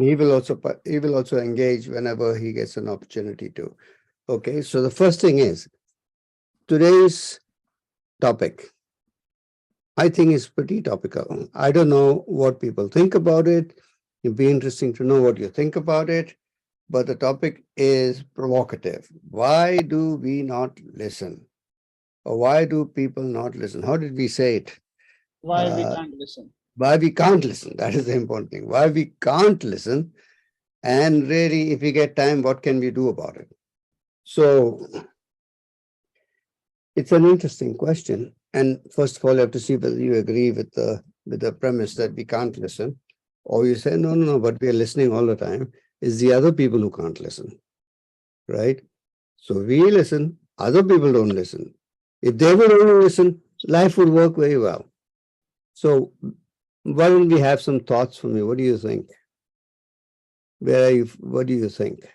he will also engage whenever he gets an opportunity to. Okay, so the first thing is today's topic, I think is pretty topical. I don't know what people think about it. It'd be interesting to know what you think about it. But the topic is provocative. Why do we not listen? Or why do people not listen? How did we say it? Why we can't listen? Why we can't listen. That is the important thing. Why we can't listen. And really, if we get time, what can we do about it? So it's an interesting question. And first of all, you have to see whether you agree with the premise that we can't listen, or you say, no, but we are listening all the time. It's the other people who can't listen, right? So we listen, other people don't listen. If they would only listen, life would work very well. So why don't we have some thoughts from you? What do you think? Where are you? What do you think?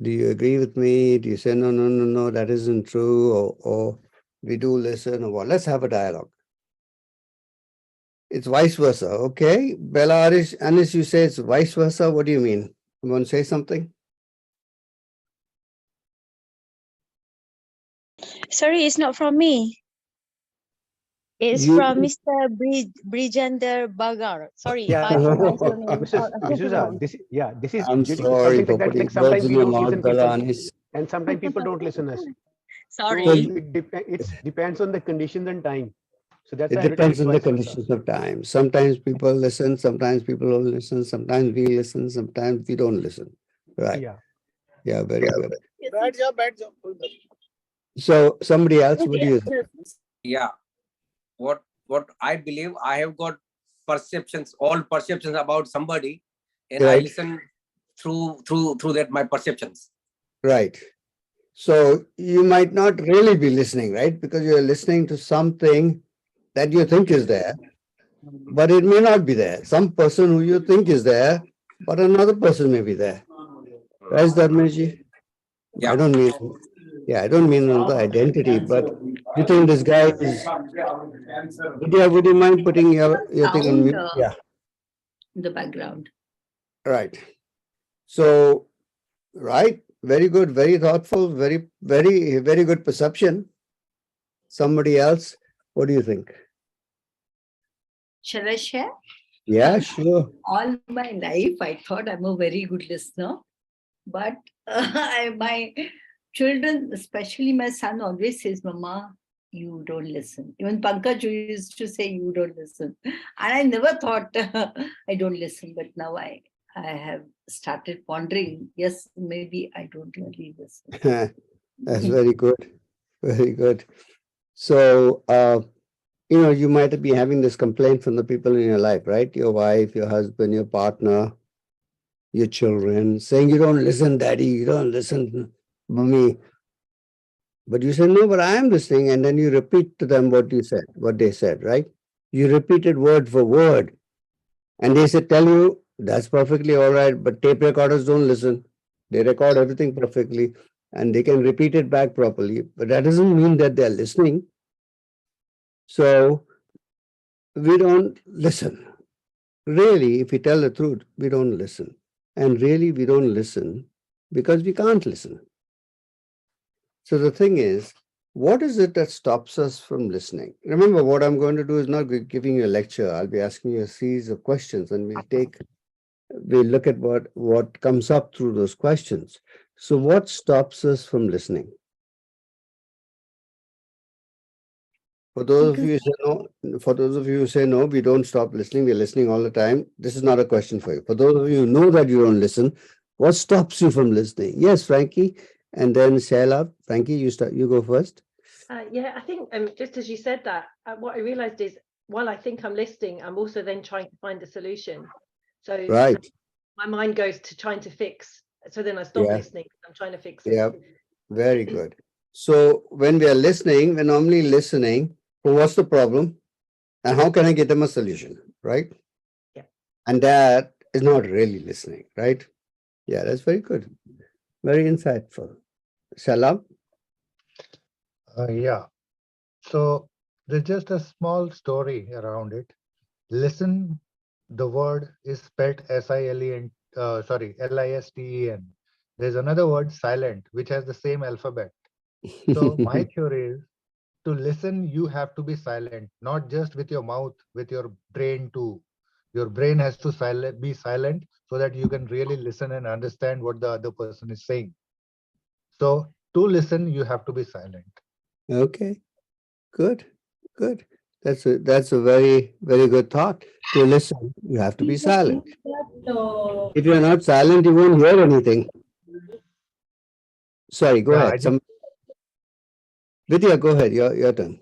Do you agree with me? Do you say, no, that isn't true? Or we do listen or what? Let's have a dialogue. It's vice versa. Okay. Bella, Anis, you say it's vice versa. What do you mean? You want to say something? Sorry, it's not from me. It's from Mr. Brijender Bagar. Sorry, Yeah. I pronounced your name. D'Souza, this is I'm sorry for putting like sometimes words in we your don't mouth, listen Bella, people, Anis. and sometimes people don't listen us. Sorry. So it depends on the conditions and time. So that's It depends on the conditions of time. Sometimes people listen, sometimes people don't listen, sometimes we listen, sometimes we don't listen. Right. Yeah, very good. Bad job. So somebody else, what do you think? Yeah. What I believe, I have got perceptions, all perceptions about somebody, and I listen through that my perceptions. Right. So you might not really be listening, right? Because you're listening to something that you think is there, but it may not be there. Some person who you think is there, but another person may be there. Right, Dharmeji? Yeah. I don't mean another identity, but you think this guy is. Vidya, would you mind putting your thing on mute? Yeah. In the background. Right. So, right. Very good. Very thoughtful. Very good perception. Somebody else, what do you think? Shall I share? Yeah, sure. All my life, I thought I'm a very good listener. But my children, especially my son, always says, Mama, you don't listen. Even Pankaj used to say, you don't listen. And I never thought I don't listen. But now I have started pondering, yes, maybe I don't really listen. That's very good. Very good. So, you might be having this complaint from the people in your life, right? Your wife, your husband, your partner, your children, saying, you don't listen, daddy, you don't listen, mommy. But you say, no, but I am listening. And then you repeat to them what they said, right? You repeated word for word. And they said, tell you, that's perfectly all right, but tape recorders don't listen. They record everything perfectly and they can repeat it back properly. But that doesn't mean that they're listening. So we don't listen. Really, if we tell the truth, we don't listen. And really, we don't listen because we can't listen. So the thing is, what is it that stops us from listening? Remember, what I'm going to do is not giving you a lecture. I'll be asking you a series of questions and we'll look at what comes up through those questions. So what stops us from listening? For those of you who say no, we don't stop listening, we're listening all the time. This is not a question for you. For those of you who know that you don't listen, what stops you from listening? Yes, Frankie, and then Shaila. Frankie, you go first. Yeah, I think just as you said that, what I realized is while I think I'm listening, I'm also then trying to find a solution. So my mind goes to trying to fix. So then I stop listening. I'm trying to fix it. Yeah, very good. So when we are listening, we're normally listening for what's the problem and how can I get them a solution, right? Yeah. And that is not really listening, right? Yeah, that's very good. Very insightful. Salam? Yeah. So there's just a small story around it. Listen the word is spelled S-I-L-E-N, sorry, L-I-S-T-E-N. There's another word, silent, which has the same alphabet. So my theory is, to listen, you have to be silent, not just with your mouth, with your brain too. Your brain has to be silent so that you can really listen and understand what the other person is saying. So to listen, you have to be silent. Okay, good, good. That's a very, very good thought. To listen, you have to be silent. If you're not silent, you won't hear anything. Sorry, go ahead. Vidya, go ahead. Your turn.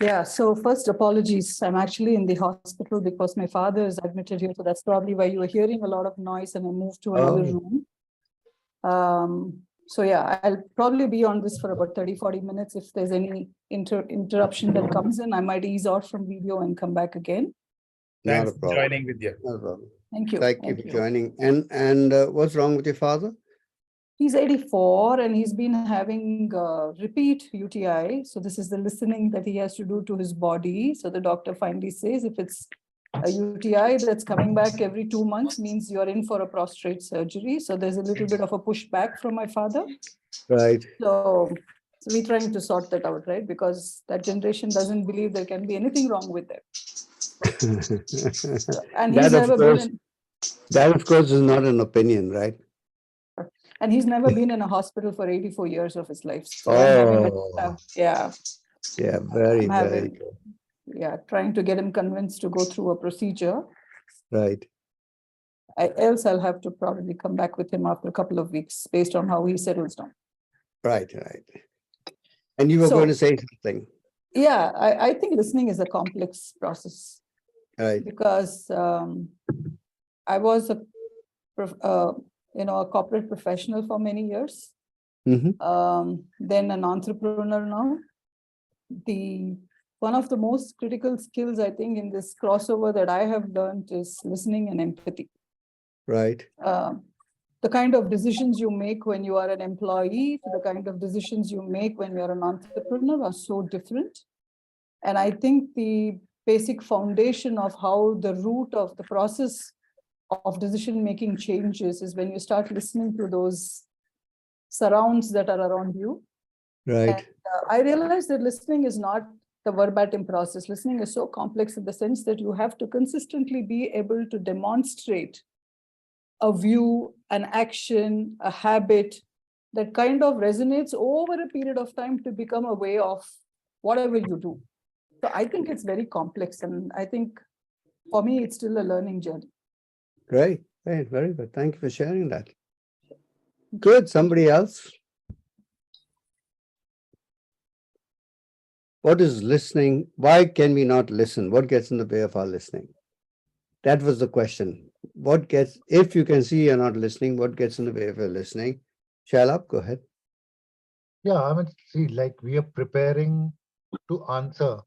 Yeah, so first apologies. I'm actually in the hospital because my father is admitted here. So that's probably why you were hearing a lot of noise and I moved to another room. So yeah, I'll probably be on this for about 30-40 minutes. If there's any interruption that comes in, I might ease out from video and come back again. Not a problem. Joining with you. Not a problem. Thank you. Thank you for joining. And what's wrong with your father? He's 84 and he's been having repeat UTI. So this is the listening that he has to do to his body. So the doctor finally says if it's a UTI that's coming back every 2 months, means you're in for a prostate surgery. So there's a little bit of a pushback from my father. Right. So we're trying to sort that out, right? Because that generation doesn't believe there can be anything wrong with it. And he's never been in, that of course is not an opinion, right? and he's never been in a hospital for 84 years of his life. So Yeah, very, very good. Yeah, trying to get him convinced to go through a procedure. Right. Else I'll have to probably come back with him after a couple of weeks based on how he settles down. Right. And you were going to say something. Yeah, I think listening is a complex process. Right. Because I was a corporate professional for many years. Mm-hmm. Then an entrepreneur now. One of the most critical skills, I think, in this crossover that I have learned is listening and empathy. Right. The kind of decisions you make when you are an employee to the kind of decisions you make when you're an entrepreneur are so different. And I think the basic foundation of how the root of the process of decision-making changes is when you start listening to those surrounds that are around you. Right. And, I realized that listening is not the verbatim process. Listening is so complex in the sense that you have to consistently be able to demonstrate a view, an action, a habit that kind of resonates over a period of time to become a way of whatever you do. So I think it's very complex. And I think for me, it's still a learning journey. Great. Very good. Thank you for sharing that. Good. Somebody else? What is listening? Why can we not listen? What gets in the way of our listening? That was the question. If you can see you're not listening, what gets in the way of your listening? Shalab, go ahead. Yeah, I mean, see, like we are preparing to answer.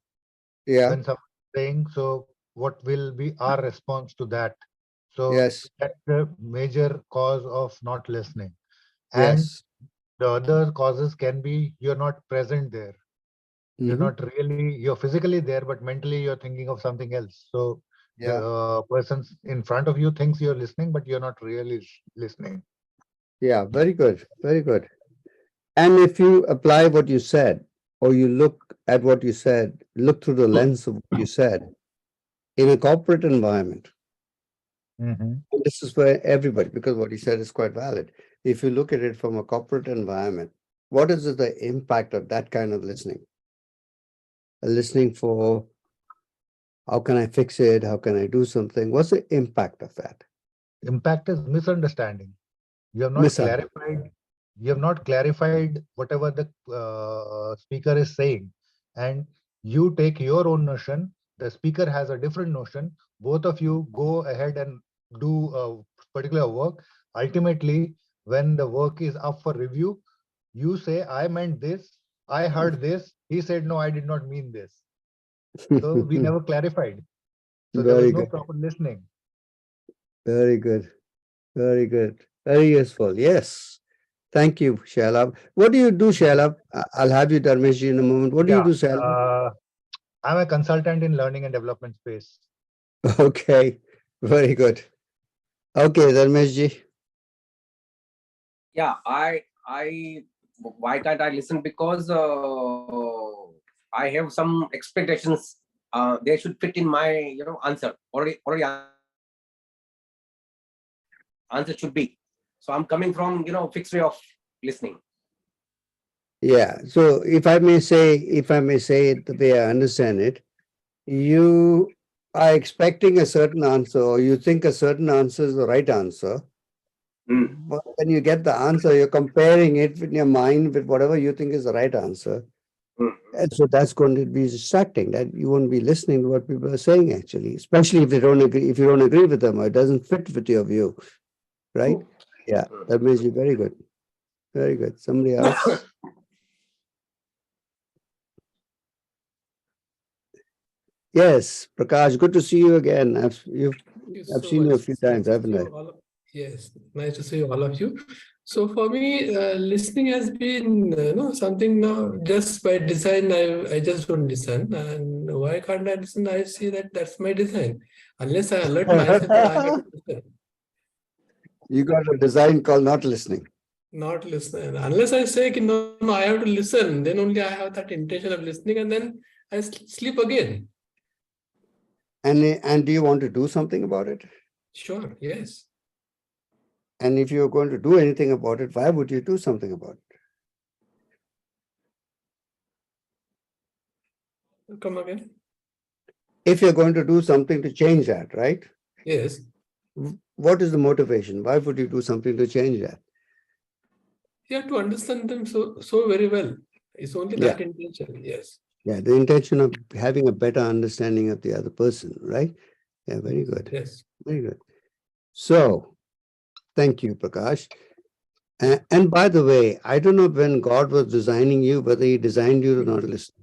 Yeah. When someone is saying, so what will be our response to that? So yes, that's the major cause of not listening. And yes, the other causes can be you're not present there. You're not really, you're physically there, but mentally you're thinking of something else. So the person in front of you thinks you're listening, but you're not really listening. Yeah, very good. Very good. And if you apply what you said, or you look at what you said, look through the lens of what you said, in a corporate environment, and this is for everybody, because what he said is quite valid. If you look at it from a corporate environment, what is the impact of that kind of listening? Listening for how can I fix it? How can I do something? What's the impact of that? Impact is misunderstanding. You have not clarified. You have not clarified whatever the speaker is saying, and you take your own notion. The speaker has a different notion. Both of you go ahead and do a particular work. Ultimately, when the work is up for review, you say, I meant this, I heard this, he said, no, I did not mean this. So we never clarified. So there was no proper listening. Very good. Very good. Very useful. Yes. Thank you, Shalab. What do you do, Shalab? I'll have you, Dharmeshji, in a moment. What do you do, Shalab? I'm a consultant in learning and development space. Okay. Very good. Okay, Dharmeshji. Yeah, why can't I listen? Because I have some expectations. They should fit in my, answer. Already answer should be. So I'm coming from, fixed way of listening. Yeah. So if I may say it the way I understand it, you are expecting a certain answer, or you think a certain answer is the right answer. But when you get the answer, you're comparing it in your mind with whatever you think is the right answer. And so that's going to be distracting. That you won't be listening to what people are saying, actually, especially if they don't agree, if you don't agree with them or it doesn't fit with your view. Right? Yeah. That makes you very good. Very good. Somebody else? Yes, Prakash, good to see you again. I've seen you a few times, haven't I? Yes, nice to see all of you. So for me, listening has been something now just by design. I just don't listen, and why can't I listen? I see that that's my design. Unless I alert myself that I have to listen. You got a design called not listening. Not listen. Unless I say, no, I have to listen, then only I have that intention of listening, and then I sleep again. And do you want to do something about it? Sure, yes. And if you're going to do anything about it, why would you do something about it? Come again. If you're going to do something to change that, right? Yes. What is the motivation? Why would you do something to change that? You have to understand them so very well. It's only that intention, yes. Yeah, the intention of having a better understanding of the other person, right? Yeah, very good. Yes. Very good. So, thank you, Prakash. And by the way, I don't know when God was designing you, whether he designed you to not listen,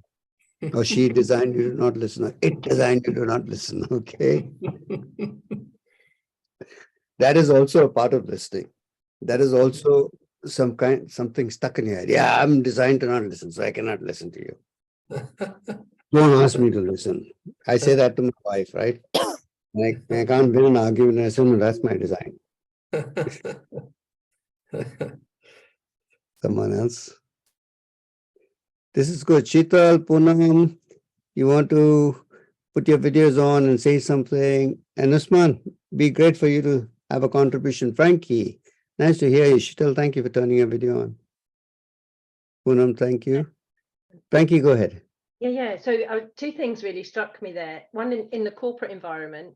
or she designed you to not listen, or it designed you to not listen, okay? That is also a part of listening. That is also something stuck in your head. Yeah, I'm designed to not listen, so I cannot listen to you. Don't ask me to listen. I say that to my wife, right? I can't win an argument. I say, no, that's my design. Someone else. This is good. Sheetal, Poonam, you want to put your videos on and say something? And Usman, be great for you to have a contribution. Frankie, nice to hear you. Sheetal, thank you for turning your video on. Poonam, thank you. Frankie, go ahead. Yeah. So two things really struck me there. One, in the corporate environment,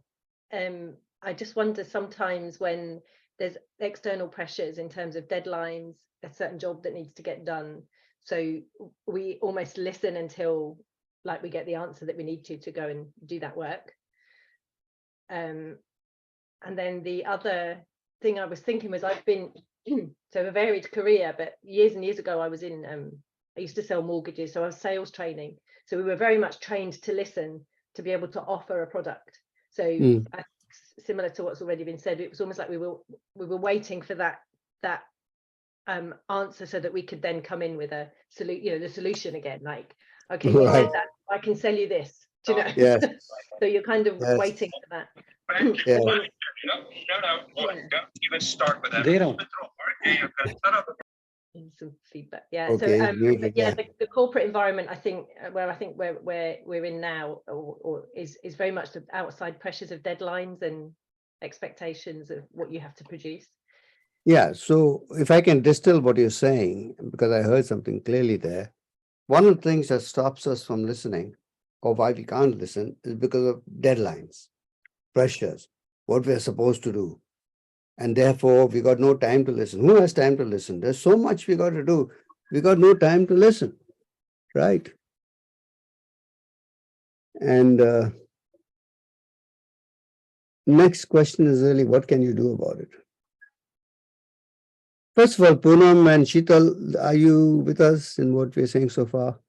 I just wonder sometimes when there's external pressures in terms of deadlines, a certain job that needs to get done. So we almost listen until like we get the answer that we need to go and do that work. And then the other thing I was thinking was I've been so a varied career, but years and years ago I was in I used to sell mortgages, so I was sales training. So we were very much trained to listen to be able to offer a product. So similar to what's already been said, it was almost like we were waiting for that answer so that we could then come in with a the solution again. Like, okay, you said that, I can sell you this. Do you know? Yes. So you're kind of waiting for that. Yeah. Don't even start with that. Some feedback. Yeah. Okay, So the corporate environment, I think where we're in now or is very much the outside pressures of deadlines and expectations of what you have to produce. Yeah. So if I can distill what you're saying, because I heard something clearly there, one of the things that stops us from listening, or why we can't listen, is because of deadlines, pressures, what we're supposed to do. And therefore, we got no time to listen. Who has time to listen? There's so much we got to do. We got no time to listen, right? And next question is really, what can you do about it? First of all, Poonam and Sheetal, are you with us in what we're saying so far?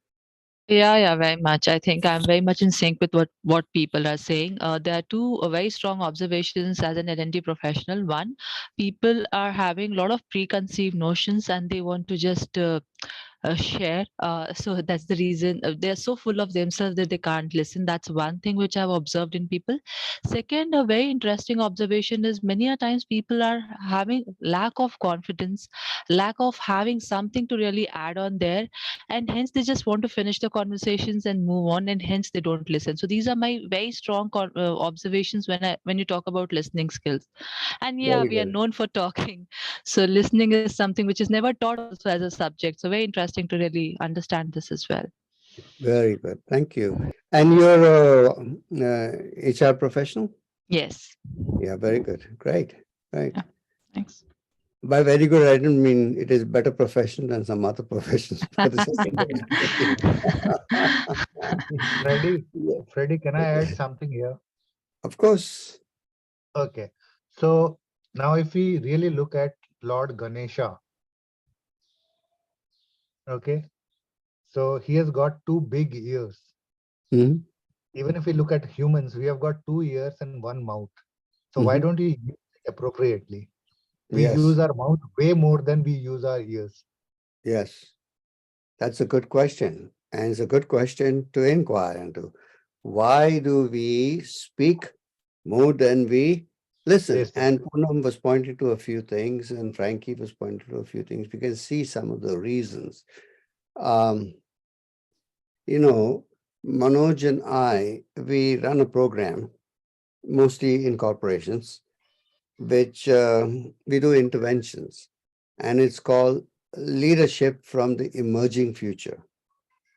Yeah, very much. I think I'm very much in sync with what people are saying. There are two very strong observations as an L&D professional. One, people are having a lot of preconceived notions and they want to just share. So that's the reason they're so full of themselves that they can't listen. That's one thing which I've observed in people. Second, a very interesting observation is many a times people are having lack of confidence, lack of having something to really add on there, and hence they just want to finish the conversations and move on, and hence they don't listen. So these are my very strong observations when you talk about listening skills. And yeah, Very we are good. known for talking, so listening is something which is never taught also as a subject. So very interesting to really understand this as well. Very good. Thank you. And you're a HR professional? Yes. Yeah, very good. Great. Great. Yeah, thanks. By very good, I didn't mean it is better profession than some other professions. But it's just Freddie, Yeah. Freddie, can I add something here? Of course. Okay. So now if we really look at Lord Ganesha, okay, so he has got two big ears. Mhm. Even if we look at humans, we have got 2 ears and one mouth. So why Mhm. don't we use it appropriately? We Yes. use our mouth way more than we use our ears. Yes. That's a good question. And it's a good question to inquire into. Why do we speak more than we listen? Listen. And Poonam was pointing to a few things, and Frankie was pointing to a few things. We can see some of the reasons. Um, Manoj and I, we run a program, mostly in corporations, which we do interventions, and it's called Leadership from the Emerging Future.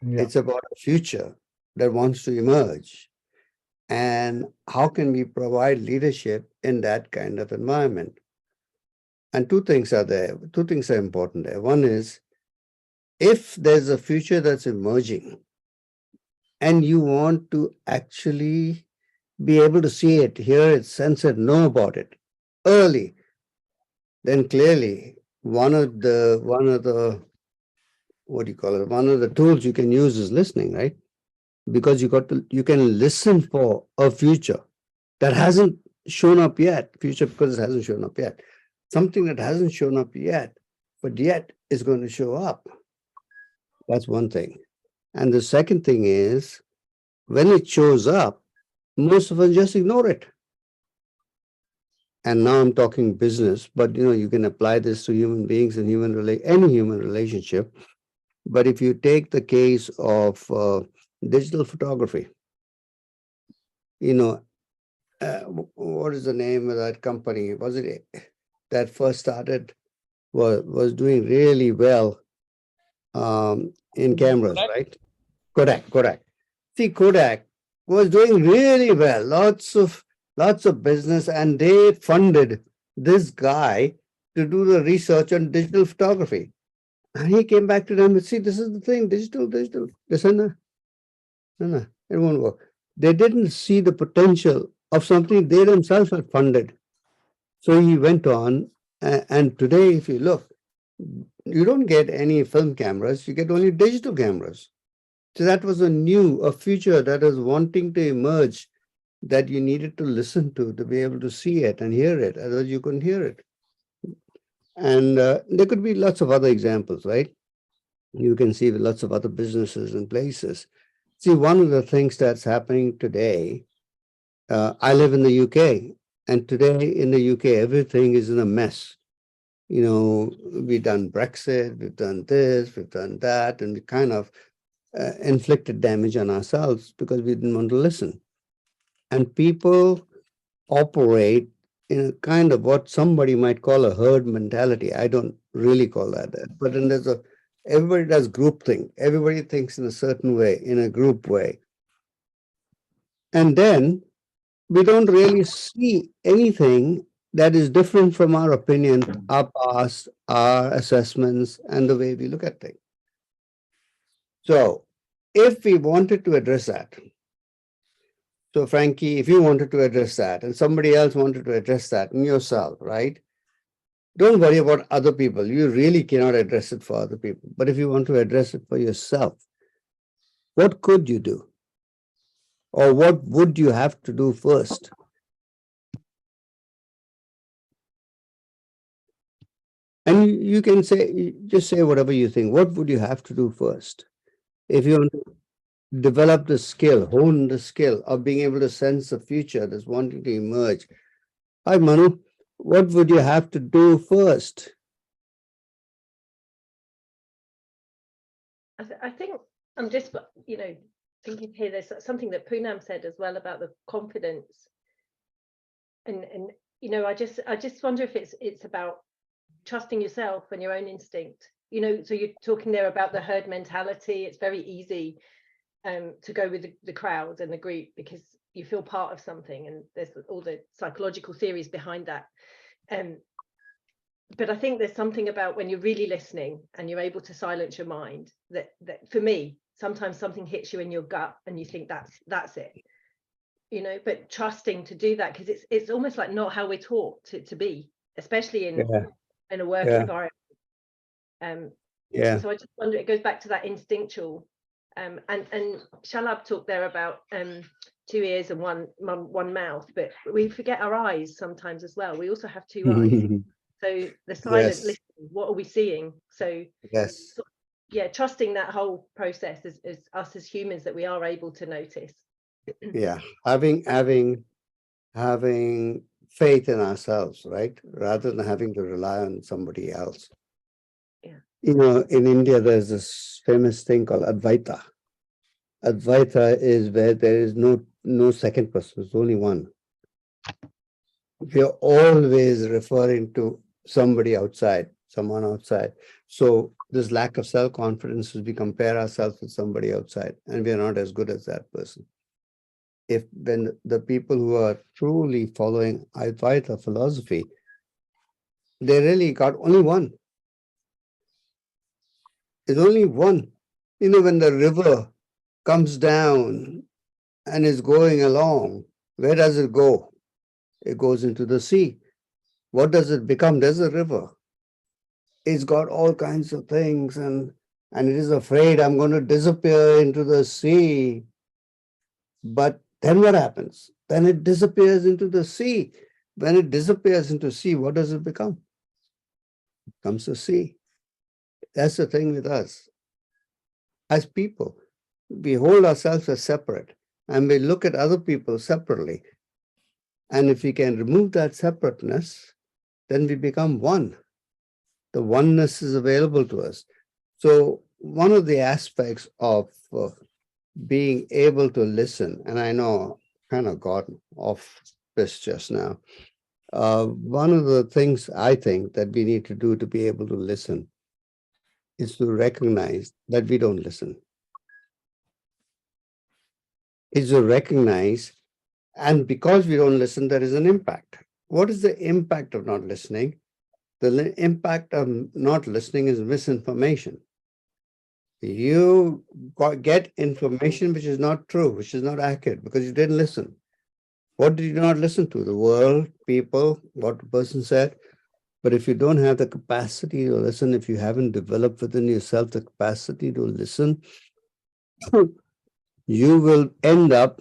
Yeah. It's about a future that wants to emerge. And how can we provide leadership in that kind of environment? And two things are there. Two things are important there. One is, if there's a future that's emerging and you want to actually be able to see it, hear it, sense it, know about it early, then clearly one of the what do you call it? One of the tools you can use is listening, right? Because you can listen for a future that hasn't shown up yet. Future because it hasn't shown up yet. Something that hasn't shown up yet, but yet is going to show up. That's one thing. And the second thing is, when it shows up, most of us just ignore it. And now I'm talking business, but you can apply this to human beings and any human relationship. But if you take the case of digital photography, what is the name of that company? Was it that first started, was doing really well in cameras, Kodak? right? Kodak. See, Kodak was doing really well. Lots of business, and they funded this guy to do the research on digital photography. And he came back to them and see, this is the thing, digital. They said, no, it won't work. They didn't see the potential of something they themselves had funded. So he went on, and today, if you look, you don't get any film cameras, you get only digital cameras. So that was a future that was wanting to emerge, that you needed to listen to be able to see it and hear it. Otherwise, you couldn't hear it. And there could be lots of other examples, right? You can see lots of other businesses and places. See, one of the things that's happening today, I live in the UK, and today in the UK, everything is in a mess. We've done Brexit, we've done this, we've done that, and we kind of inflicted damage on ourselves because we didn't want to listen. And people operate in a kind of what somebody might call a herd mentality. I don't really call that, but then everybody does groupthink. Everybody thinks in a certain way, in a group way. And then we don't really see anything that is different from our opinion, our past, our assessments, and the way we look at things. So if we wanted to address that, so Frankie, if you wanted to address that and somebody else wanted to address that in yourself, right? Don't worry about other people. You really cannot address it for other people. But if you want to address it for yourself, what could you do? Or what would you have to do first? And you can say, just say whatever you think. What would you have to do first? If you want to develop the skill, hone the skill of being able to sense the future that's wanting to emerge. Hi, Manu. What would you have to do first? I think I'm just, thinking here, there's something that Poonam said as well about the confidence. And I just wonder if it's about trusting yourself and your own instinct. So you're talking there about the herd mentality. It's very easy to go with the crowd and the group because you feel part of something, and there's all the psychological theories behind that. But I think there's something about when you're really listening and you're able to silence your mind, that for me, sometimes something hits you in your gut and you think that's it, but trusting to do that, because it's almost like not how we're taught to be, especially in a work environment. So I just wonder, it goes back to that instinctual, and Shalab talked there about 2 ears and one mouth, but we forget our eyes sometimes as well. We also have 2 eyes. So the silent listening, what are we seeing? So trusting that whole process is us as humans, that we are able to notice. Having faith in ourselves, right? Rather than having to rely on somebody else. In India, there's this famous thing called Advaita. Advaita is where there is no second person, there's only one. We are always referring to somebody outside, someone outside. So this lack of self-confidence is we compare ourselves with somebody outside, and we are not as good as that person. When the people who are truly following Advaita philosophy, they really got only one. There's only one. When the river comes down and is going along, where does it go? It goes into the sea. What does it become? There's a river. It's got all kinds of things, and it is afraid I'm going to disappear into the sea. But then what happens? Then it disappears into the sea. When it disappears into the sea, what does it become? It becomes the sea. That's the thing with us. As people, we hold ourselves as separate, and we look at other people separately. And if we can remove that separateness, then we become one. The oneness is available to us. So one of the aspects of being able to listen, and I know I kind of got off this just now. One of the things I think that we need to do to be able to listen is to recognize that we don't listen. Is to recognize, and because we don't listen, there is an impact. What is the impact of not listening? The impact of not listening is misinformation. You get information which is not true, which is not accurate, because you didn't listen. What did you not listen to? The world, people, what the person said. But if you don't have the capacity to listen, if you haven't developed within yourself the capacity to listen, you will end up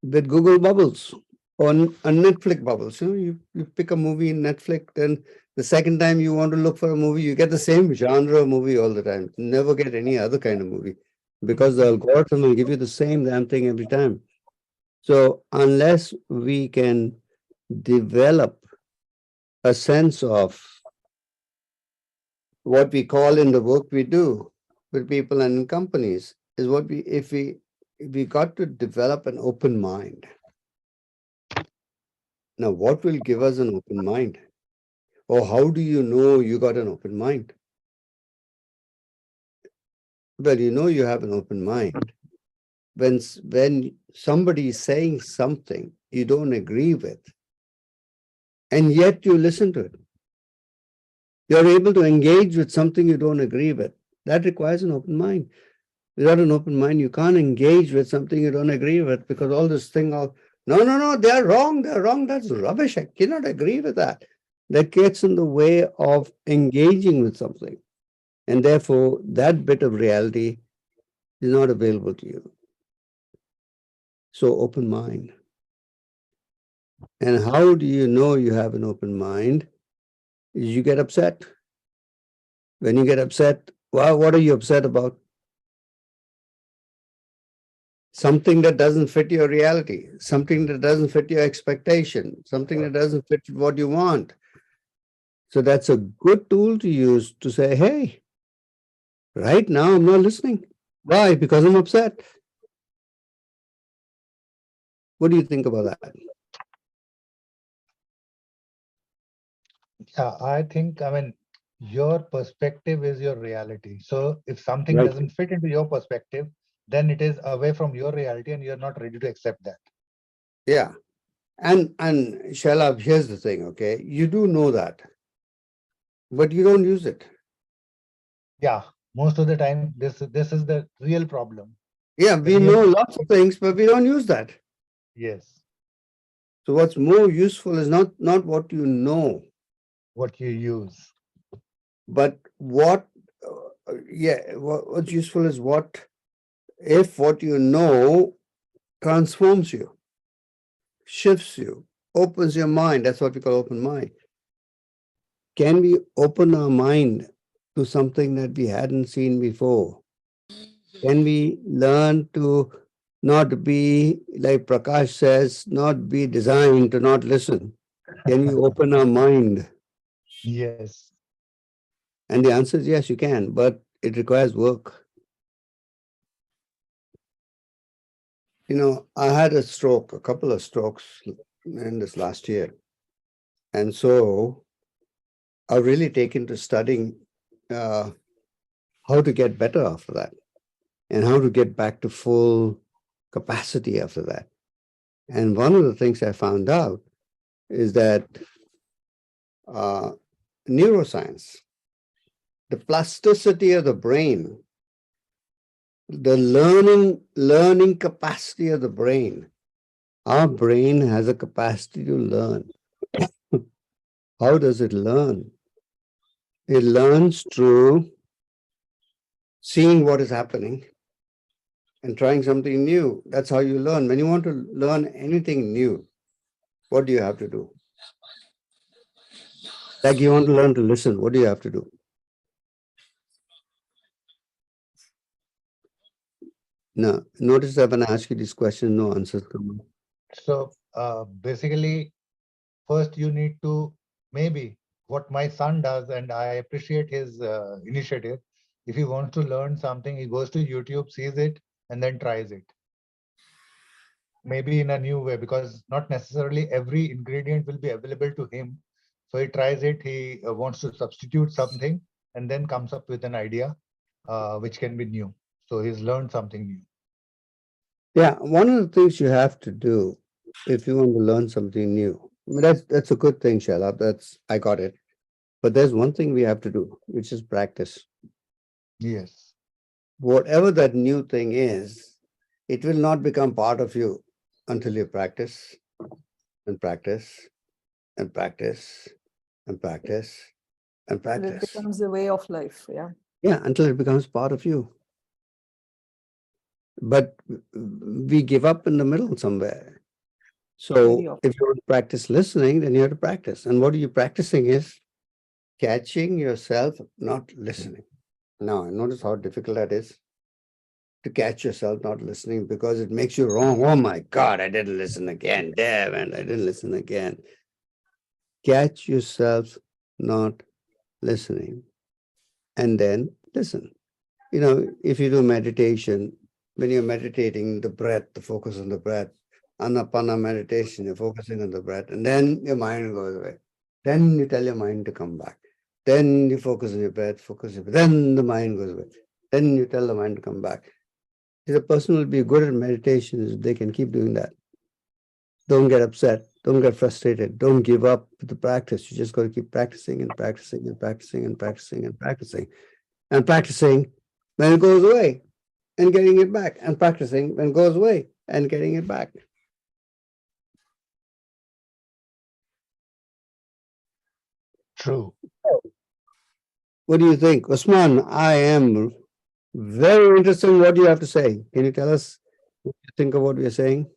with Google bubbles or a Netflix bubbles. You pick a movie in Netflix, then the second time you want to look for a movie, you get the same genre of movie all the time. You never get any other kind of movie because the algorithm will give you the same damn thing every time. So unless we can develop a sense of what we call in the work we do with people and in companies is what we got to develop an open mind. Now, what will give us an open mind? Or how do you know you got an open mind? Well, you have an open mind when somebody is saying something you don't agree with, and yet you listen to it. You're able to engage with something you don't agree with. That requires an open mind. Without an open mind, you can't engage with something you don't agree with, because all this thing of, no, they're wrong, that's rubbish. I cannot agree with that. That gets in the way of engaging with something. And therefore, that bit of reality is not available to you. So open mind. And how do you know you have an open mind? You get upset. When you get upset, well, what are you upset about? Something that doesn't fit your reality, something that doesn't fit your expectation, something that doesn't fit what you want. So that's a good tool to use to say, hey, right now I'm not listening. Why? Because I'm upset. What do you think about that? Yeah, I think, I mean, your perspective is your reality. So if something Right. doesn't fit into your perspective, then it is away from your reality and you're not ready to accept that. Yeah. And Shalabh, here's the thing, okay? You do know that, but you don't use it. Yeah, most of the time, this is the real problem. Yeah, we know lots of things, but we don't use that. Yes. So what's more useful is not what you know, what you use, but what's useful is if what you know transforms you, shifts you, opens your mind. That's what we call open mind. Can we open our mind to something that we hadn't seen before? Can we learn to not be, like Prakash says, not be designed to not listen? Can we open our mind? Yes. And the answer is yes, you can, but it requires work. You know, I had a couple of strokes in this last year. And so I've really taken to studying how to get better after that and how to get back to full capacity after that. And one of the things I found out is that neuroscience, the plasticity of the brain, the learning capacity of the brain. Our brain has a capacity to learn. How does it learn? It learns through seeing what is happening and trying something new. That's how you learn. When you want to learn anything new, what do you have to do? Like you want to learn to listen, what do you have to do? No, notice that when I ask you this question, no answers come. So basically, first you need to, maybe what my son does, and I appreciate his initiative. If he wants to learn something, he goes to YouTube, sees it, and then tries it. Maybe in a new way, because not necessarily every ingredient will be available to him. So he tries it, he wants to substitute something, and then comes up with an idea which can be new. So he's learned something new. Yeah, one of the things you have to do if you want to learn something new, I mean, that's a good thing, Shalabh. I got it. But there's one thing we have to do, which is practice. Yes. Whatever that new thing is, it will not become part of you until you practice and practice and practice and practice and It practice. becomes a way of life. Yeah. Yeah, until it becomes part of you. But we give up in the middle somewhere. So if you want to practice listening, then you have to practice. And what are you practicing is catching yourself not listening. Now, notice how difficult that is to catch yourself not listening because it makes you wrong. Oh my God, I didn't listen again. Damn, and I didn't listen again. Catch yourself not listening and then listen. You know, if you do meditation, when you're meditating, the breath, the focus on the breath, anapana meditation, you're focusing on the breath, and then your mind goes away. Then you tell your mind to come back. Then you focus on your breath, then the mind goes away. Then you tell the mind to come back. If a person will be good at meditation, is they can keep doing that. Don't get upset. Don't get frustrated. Don't give up the practice. You just got to keep practicing and practicing and practicing and practicing and practicing and practicing when it goes away and getting it back and practicing when it goes away and getting it back. True. What do you think? Usman, I am very interested in what you have to say. Can you tell us what you think of what we are saying?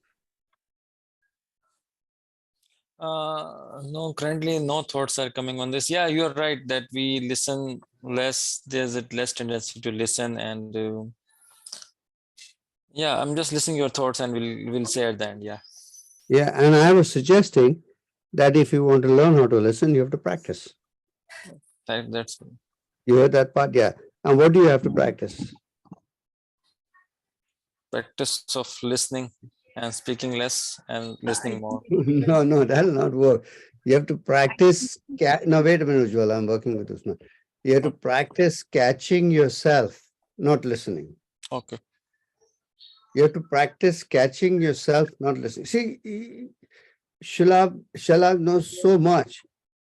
No, currently no thoughts are coming on this. Yeah, you're right that we listen less. There's a less tendency to listen, and yeah, I'm just listening your thoughts, and we'll say at the end. Yeah. Yeah, and I was suggesting that if you want to learn how to listen, you have to practice. That's You heard that part? Yeah. And what do you have to practice? practice of listening and speaking less and listening more. No, that'll not work. You have to practice. No, wait a minute, Ujjwal. I'm working with this now. You have to practice catching yourself, not listening. Okay. You have to practice catching yourself, not listening. See, Shalab knows so much,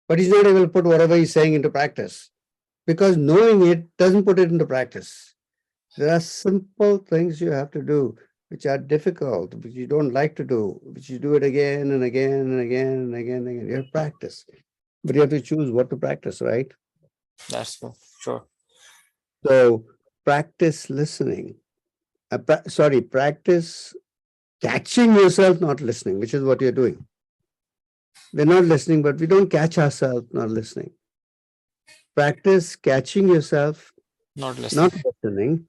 but he's not able to put whatever he's saying into practice because knowing it doesn't put it into practice. There are simple things you have to do, which are difficult, which you don't like to do, which you do it again and again and again and again and again. You have to practice, but you have to choose what to practice, right? That's true. Sure. So practice listening. Practice catching yourself not listening, which is what you're doing. We're not listening, but we don't catch ourselves not listening. Practice catching yourself not listening,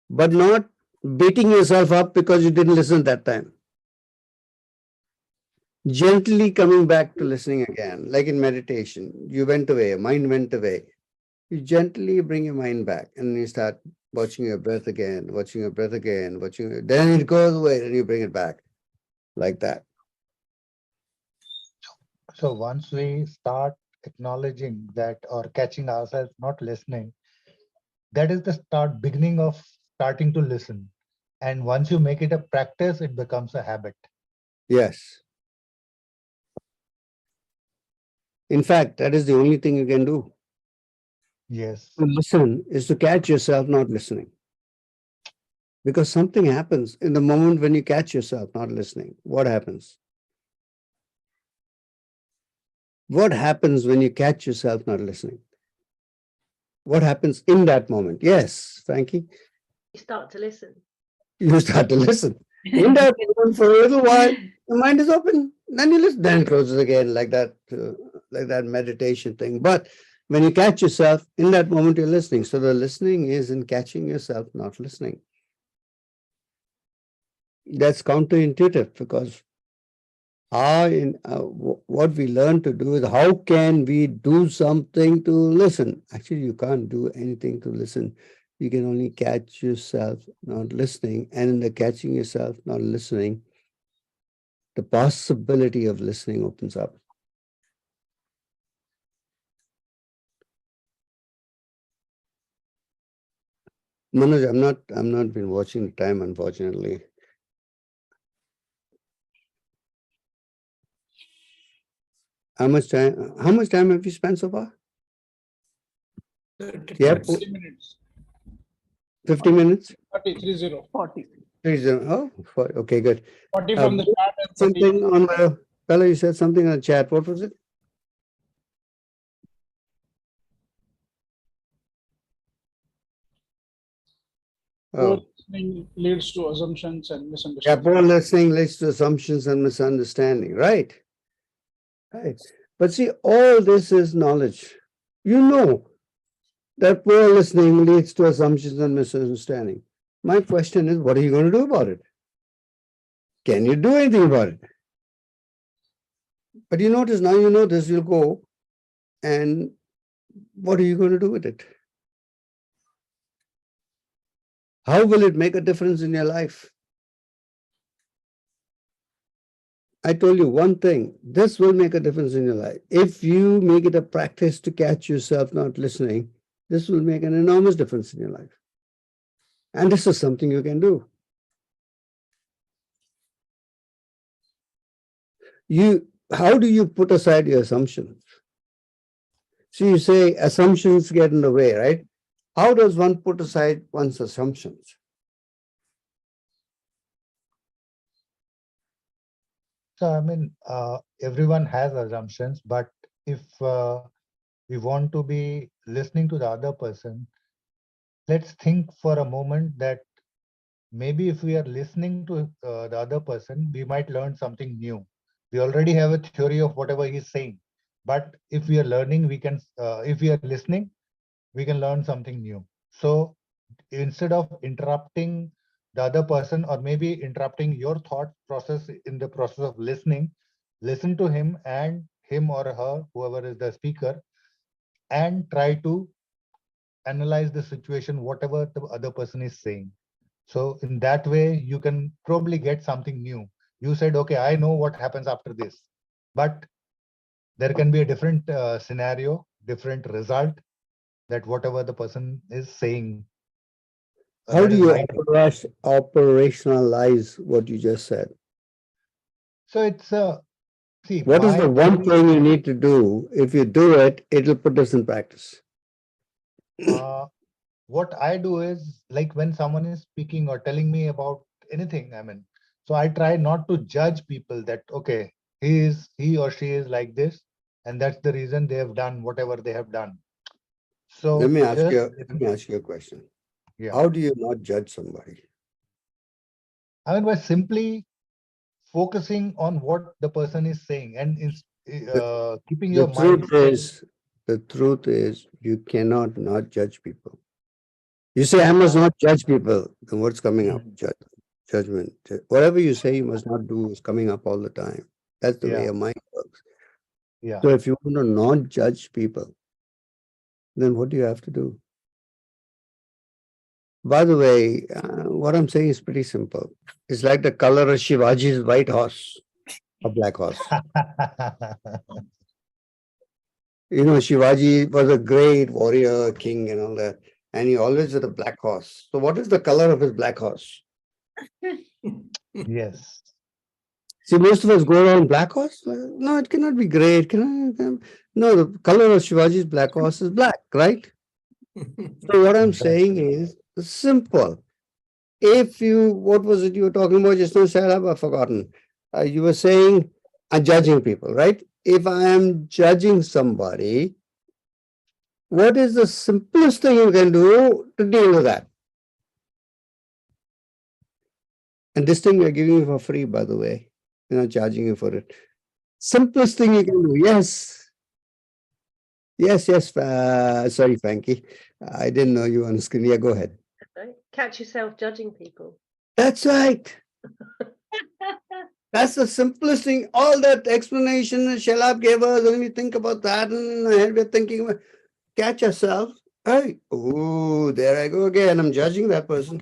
but not beating yourself up because you didn't listen that time. Gently coming back to listening again, like in meditation. You went away, your mind went away. You gently bring your mind back and you start watching your breath again, then it goes away and you bring it back like that. So once we start acknowledging that or catching ourselves not listening, that is the beginning of starting to listen. And once you make it a practice, it becomes a habit. Yes. In fact, that is the only thing you can do. Yes. To listen is to catch yourself not listening. Because something happens in the moment when you catch yourself not listening. What happens? What happens when you catch yourself not listening? What happens in that moment? Yes, Frankie? You start to listen. You start to listen. In that moment for a little while, the mind is open. Then you listen. Then it closes again like that meditation thing. But when you catch yourself, in that moment you're listening. So the listening is in catching yourself not listening. That's counterintuitive because what we learn to do is how can we do something to listen? Actually, you can't do anything to listen. You can only catch yourself not listening. And in the catching yourself not listening, the possibility of listening opens up. Manoj, I'm not been watching the time, unfortunately. How much time have you spent so far? Yeah, 50 minutes. 50 minutes? 40. Oh, okay, good. 40 from the chat and 30. Something on the fellow, you said something on the chat. What was it? Poor listening leads to assumptions and Yeah, misunderstanding. poor listening leads to assumptions and misunderstanding. Right. Right. But see, all this is knowledge. You know that poor listening leads to assumptions and misunderstanding. My question is, what are you going to do about it? Can you do anything about it? But you notice now, you know this, you'll go, and what are you going to do with it? How will it make a difference in your life? I told you one thing, this will make a difference in your life. If you make it a practice to catch yourself not listening, this will make an enormous difference in your life. And this is something you can do. How do you put aside your assumptions? So you say assumptions get in the way, right? How does one put aside one's assumptions? So, I mean, everyone has assumptions, but if we want to be listening to the other person, let's think for a moment that maybe if we are listening to the other person, we might learn something new. We already have a theory of whatever he's saying. But if we are learning, we can, if we are listening, we can learn something new. So instead of interrupting the other person, or maybe interrupting your thought process in the process of listening, listen to him or her, whoever is the speaker, and try to analyze the situation, whatever the other person is saying. So in that way, you can probably get something new. You said, okay, I know what happens after this, but there can be a different scenario, different result, that whatever the person is saying. How do you operationalize what you just said? So it's see, what is the one thing you need to do? If you do it, it'll put us in practice. What I do is, like, when someone is speaking or telling me about anything, I mean, so I try not to judge people that, okay, he or she is like this, and that's the reason they have done whatever they have done. So let me ask you a question. Yeah. How do you not judge somebody? I mean, by simply focusing on what the person is saying and keeping your mind. The truth is, you cannot not judge people. You say, I must not judge people. Then what's coming up? Judgment. Whatever you say you must not do is coming up all the time. That's the way your mind works. Yeah. So if you want to not judge people, then what do you have to do? By the way, what I'm saying is pretty simple. It's like the color of Shivaji's white horse, a black horse. You know, Shivaji was a great warrior, king and all that. And he always had a black horse. So what is the color of his black horse? Yes. See, most of us go around black horse. No, it cannot be gray. It cannot. No, the color of Shivaji's black horse is black, right? So what I'm saying is simple. If you, what was it you were talking about just now, Sairab? I've forgotten. You were saying, I'm judging people, right? If I am judging somebody, what is the simplest thing you can do to deal with that? And this thing we're giving you for free, by the way. We're not charging you for it. Simplest thing you can do, yes. Yes, sorry, Frankie. I didn't know you were on the screen. Yeah, go ahead. Catch yourself judging people. That's right. That's the simplest thing. All that explanation Shalab gave us, when we think about that, and we're thinking, catch yourself. Hey, oh, there I go again. I'm judging that person.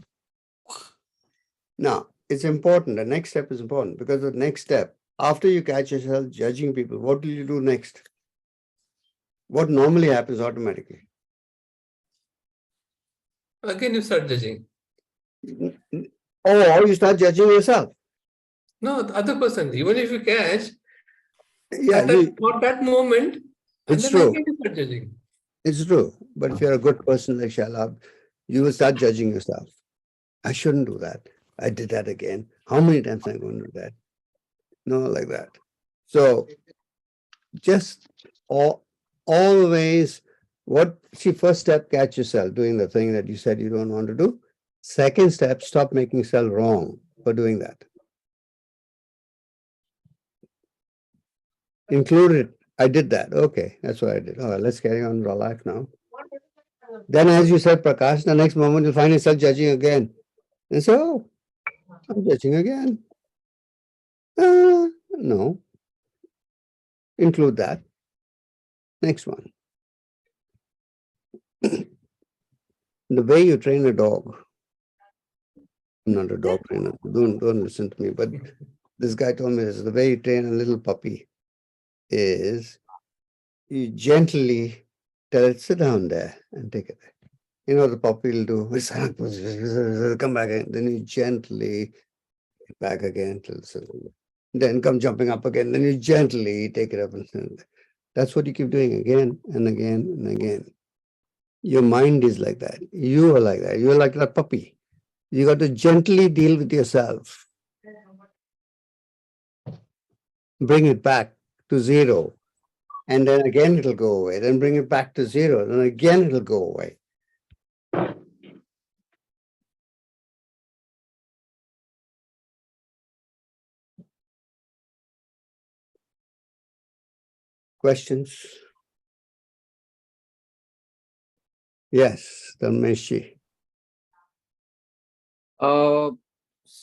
Now, it's important. The next step is important, because the next step, after you catch yourself judging people, what do you do next? What normally happens automatically? Again, you start judging. Oh, you start judging yourself. No, the other person, even if you catch, yeah, for that moment, and it's then true. again you start judging. It's true. But if you're a good person like Shalab, you will start judging yourself. I shouldn't do that. I did that again. How many times am I going to do that? No, like that. So just always first step, catch yourself doing the thing that you said you don't want to do. Second step, stop making yourself wrong for doing that. Include it. I did that. Okay, that's what I did. All right, let's carry on with our life now. Then, as you said, Prakash, the next moment you'll find yourself judging again. And so, I'm judging again. No. Include that. Next one. The way you train a dog. I'm not a dog trainer. Don't listen to me. But this guy told me this. The way you train a little puppy is you gently tell it, sit down there and take it. You know, the puppy will do, come back again. Then you gently back again till then come jumping up again. Then you gently take it up and that's what you keep doing again and again and again. Your mind is like that. You are like that. You're like that puppy. You got to gently deal with yourself. Bring it back to zero. And then again it'll go away. Then bring it back to zero. Then again it'll go away. questions? Yes, Dharmeshi.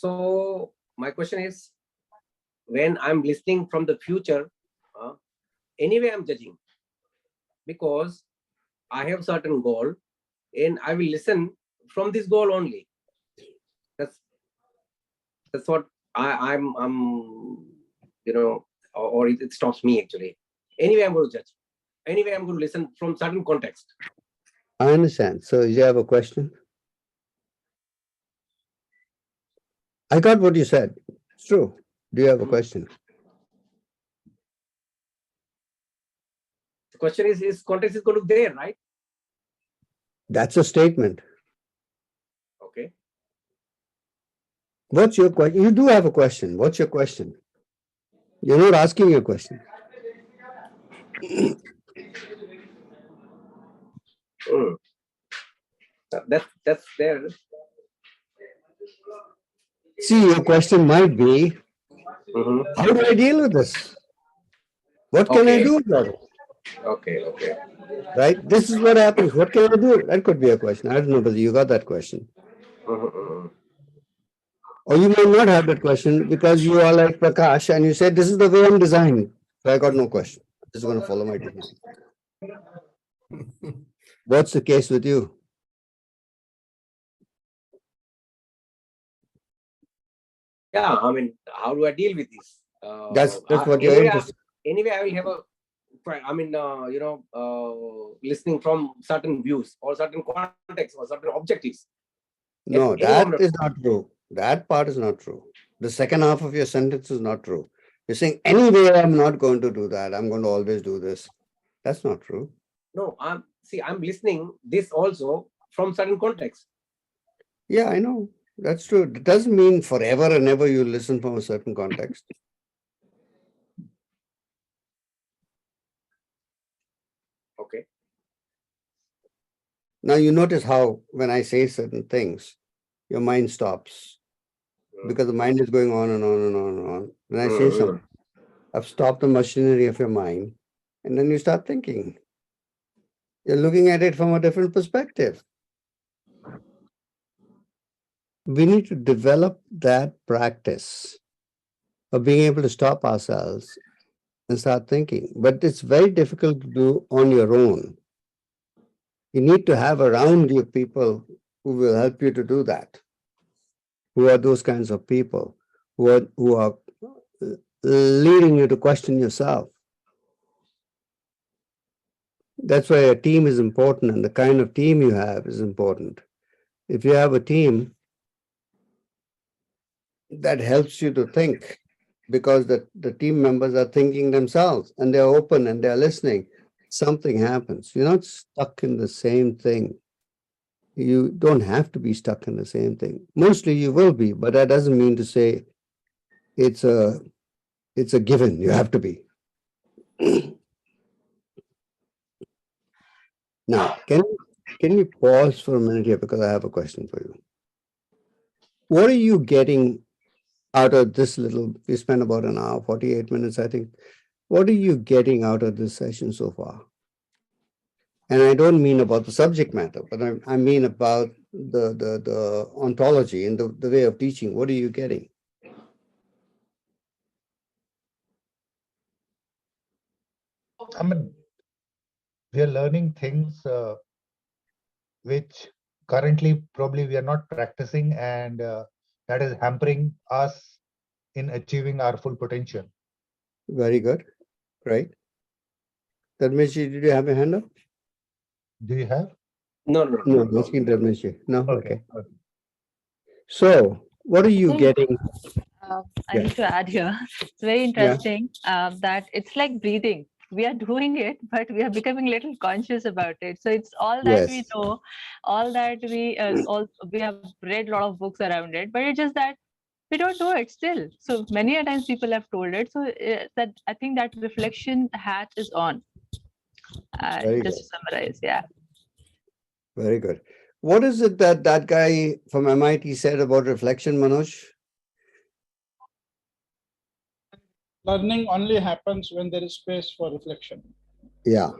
So my question is, when I'm listening from the future, anyway, I'm judging because I have certain goal and I will listen from this goal only. That's what I'm or it stops me actually. Anyway, I'm going to judge. Anyway, I'm going to listen from certain context. I understand. So you have a question? I got what you said. It's true. Do you have a question? The question is context is going to be there, right? That's a statement. Okay. What's your question? You do have a question. What's your question? You're not asking a question. That's there. See, your question might be, how do I deal with this? What can I do about it? Okay. Right? This is what happens. What can I do? That could be a question. I don't know whether you got that question. Or you may not have that question because you are like Prakash and you said, this is the way I'm designing. So I got no question. I'm just going to follow my design. What's the case with you? Yeah, I mean, how do I deal with this? That's what you're interested in. Anyway, I will have listening from certain views or certain contexts or certain objectives. No, that is not true. That part is not true. The second half of your sentence is not true. You're saying, anyway, I'm not going to do that. I'm going to always do this. That's not true. No, I'm listening this also from certain context. Yeah, I know. That's true. It doesn't mean forever and ever you listen from a certain context. Okay. Now you notice how when I say certain things, your mind stops because the mind is going on and on and on and on. When I say something, I've stopped the machinery of your mind, and then you start thinking. You're looking at it from a different perspective. We need to develop that practice of being able to stop ourselves and start thinking. But it's very difficult to do on your own. You need to have around you people who will help you to do that. Who are those kinds of people who are leading you to question yourself. That's why a team is important, and the kind of team you have is important. If you have a team that helps you to think, because the team members are thinking themselves and they're open and they're listening, something happens. You're not stuck in the same thing. You don't have to be stuck in the same thing. Mostly you will be, but that doesn't mean to say it's a given. You have to be. Now, can you pause for a minute here because I have a question for you. What are you getting out of this little, we spent about an hour, 48 minutes, I think. What are you getting out of this session so far? And I don't mean about the subject matter, but I mean about the ontology and the way of teaching. What are you getting? I mean, we are learning things which currently probably we are not practicing, and that is hampering us in achieving our full potential. Very good. Great. Dharmeshi, did you have a hand up? Do you have? No. Let's keep Dharmeshi. No? Okay. So, what are you getting? I need to add here. It's very interesting that it's like breathing. We are doing it, but we are becoming a little conscious about it. So it's all that we know, all that we have read a lot of books around it, but it's just that we don't know it still. So many a times people have told it. So that I think that reflection hat is on. Just to summarize, Very good. What is it that guy from MIT said about reflection, Manoj? Learning only happens when there is space for reflection. Yeah.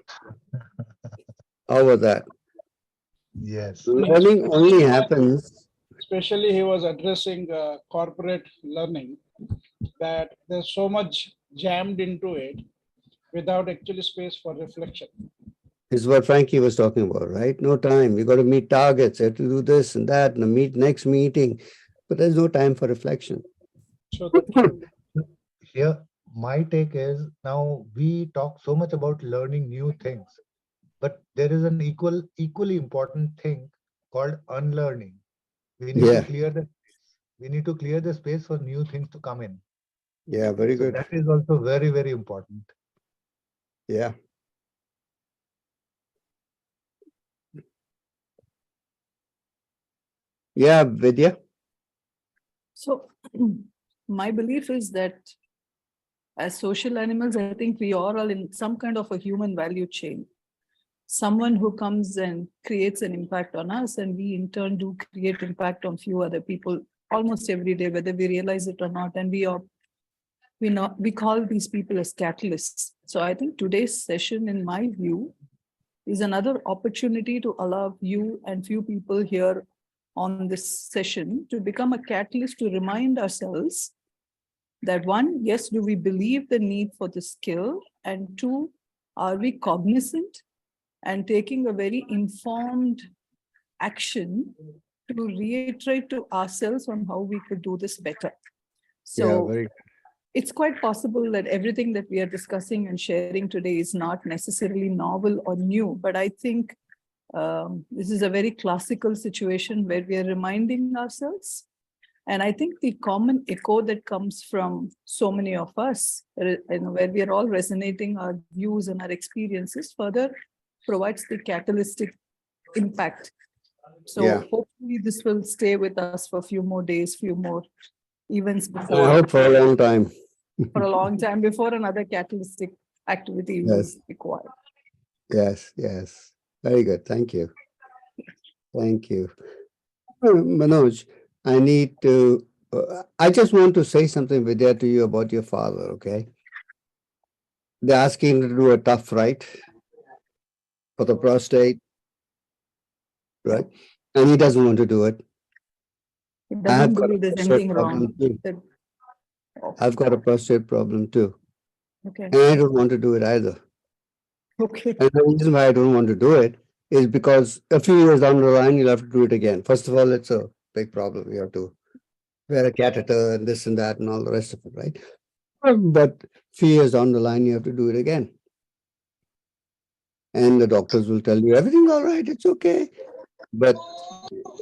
How about that? Yes. Learning only happens. Especially he was addressing corporate learning, that there's so much jammed into it without actually space for reflection. Is what Frankie was talking about, right? No time. You got to meet targets. You have to do this and that, and meet next meeting, but there's no time for reflection. So that Here, my take is, now we talk so much about learning new things, but there is an equally important thing called unlearning. We need to clear the space for new things to come in. Yeah, very So good. that is also very, very important. Yeah. Yeah, Vidya. So my belief is that as social animals, I think we are all in some kind of a human value chain. Someone who comes and creates an impact on us, and we in turn do create impact on few other people almost every day, whether we realize it or not. And we call these people as catalysts. So I think today's session, in my view, is another opportunity to allow you and few people here on this session to become a catalyst to remind ourselves that one, yes, do we believe the need for the skill? And two, are we cognizant and taking a very informed action to reiterate to ourselves on how we could do this better? So it's quite possible that everything that we are discussing and sharing today is not necessarily novel or new, but I think this is a very classical situation where we are reminding ourselves. And I think the common echo that comes from so many of us, where we are all resonating our views and our experiences, further provides the catalytic impact. So hopefully this will stay with us for a few more days, few more events before. I hope for a long time. For a long time before another catalytic activity is required. Yes, yes. Very good. Thank you. Thank you. Manoj, I need to, I just want to say something, Vidya, to you about your father, okay? They're asking him to do a tough right for the prostate, right? And he doesn't want to do it. He doesn't believe there's anything wrong. I've got a prostate problem too. Okay. And I don't want to do it either. Okay. And the reason why I don't want to do it is because a few years down the line, you'll have to do it again. First of all, it's a big problem. You have to wear a catheter and this and that and all the rest of it, right? But a few years down the line, you have to do it again. And the doctors will tell you, everything's all right, it's okay. But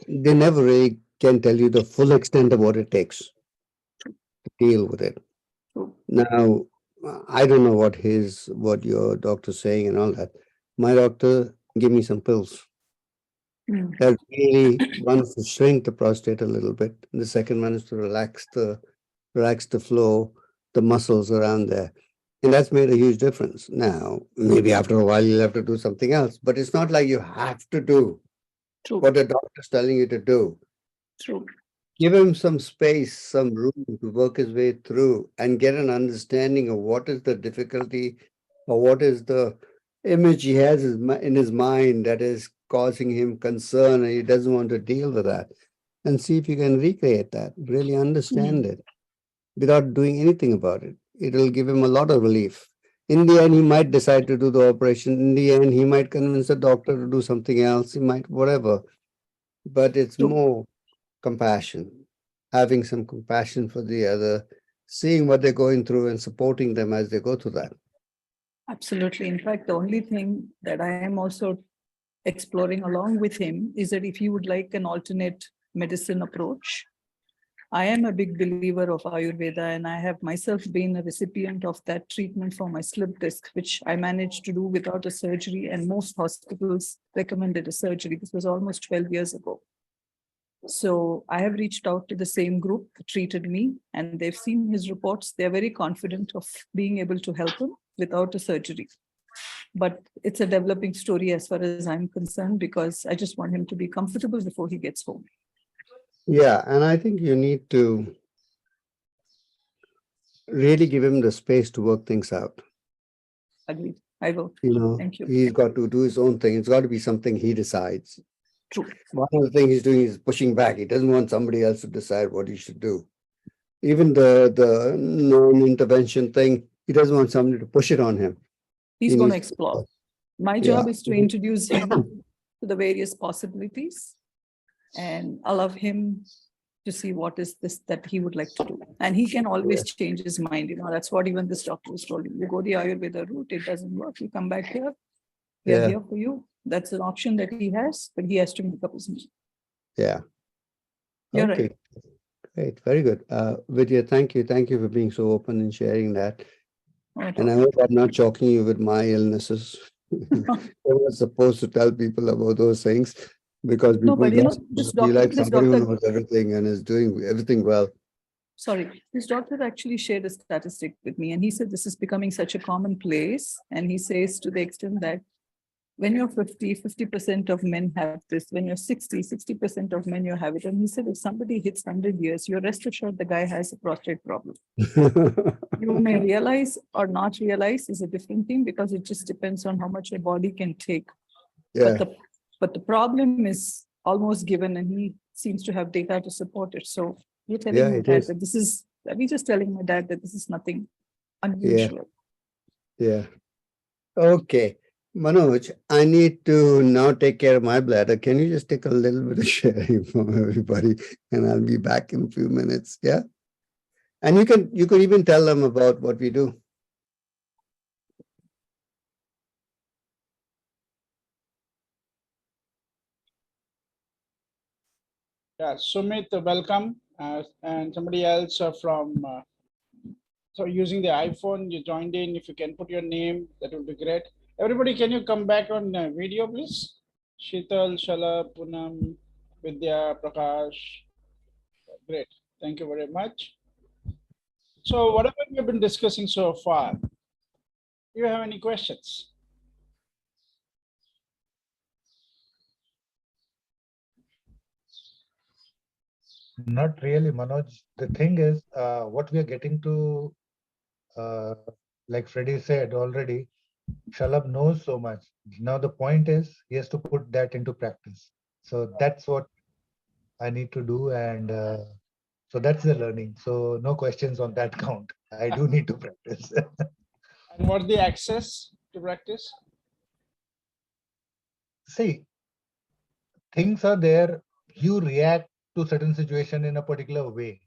they never really can tell you the full extent of what it takes to deal with it. Now, I don't know what your doctor's saying and all that. My doctor gave me some pills. That really, one is to shrink the prostate a little bit. And the second one is to relax the flow, the muscles around there. And that's made a huge difference. Now, maybe after a while you'll have to do something else, but it's not like you have to do what the doctor's telling you to do. True. Give him some space, some room to work his way through and get an understanding of what is the difficulty or what is the image he has in his mind that is causing him concern and he doesn't want to deal with that. And see if you can recreate that, really understand it without doing anything about it. It'll give him a lot of relief. In the end, he might decide to do the operation. In the end, he might convince the doctor to do something else. He might, whatever. But it's more compassion, having some compassion for the other, seeing what they're going through and supporting them as they go through that. Absolutely. In fact, the only thing that I am also exploring along with him is that if he would like an alternate medicine approach, I am a big believer of Ayurveda, and I have myself been a recipient of that treatment for my slip disc, which I managed to do without a surgery, and most hospitals recommended a surgery. This was almost 12 years ago. So I have reached out to the same group that treated me, and they've seen his reports. They're very confident of being able to help him without a surgery. But it's a developing story as far as I'm concerned, because I just want him to be comfortable before he gets home. Yeah, and I think you need to really give him the space to work things out. Agreed. I vote. Thank you. He's got to do his own thing. It's got to be something he decides. True. One of the things he's doing is pushing back. He doesn't want somebody else to decide what he should do. Even the non-intervention thing, he doesn't want somebody to push it on him. He's going to explore. My job is to introduce him to the various possibilities and allow him to see what is this that he would like to do. And he can always change his mind. That's what even this doctor was told him. You go the Ayurveda route, it doesn't work. You come back here. We are here for you. That's an option that he has, but he has to make up his mind. Yeah. You're right. Great. Very good. Vidya, thank you. Thank you for being so open and sharing that. And I hope I'm not shocking you with my illnesses. I was supposed to tell people about those things because people be like somebody who knows everything and is doing everything well. Sorry, this doctor actually shared a statistic with me, and he said this is becoming such a commonplace. And he says to the extent that when you're 50% of men have this. When you're 60% of men you have it. And he said if somebody hits 100 years, you're rest assured the guy has a prostate problem. You may realize or not realize is a different thing because it just depends on how much your body can take. Yeah. But the problem is almost given, and he seems to have data to support it. So you're telling my dad that this is, we're just telling my dad that this is nothing unusual. Yeah. Okay. Manoj, I need to now take care of my bladder. Can you just take a little bit of sharing from everybody and I'll be back in a few minutes. Yeah. And you could even tell them about what we do. Yeah, Sumit, welcome. And somebody else from, so using the iPhone, you joined in. If you can put your name, that would be great. Everybody, can you come back on video, please? Sheetal, Shala, Poonam, Vidya, Prakash. Great. Thank you very much. So whatever we have been discussing so far, do you have any questions? Not really, Manoj. The thing is, what we are getting to, like Freddie said already, Shalabh knows so much. Now the point is, he has to put that into practice. So that's what I need to do. And so that's the learning. So no questions on that count. I do need to practice. And what's the access to practice? See, things are there. You react to certain situation in a particular way.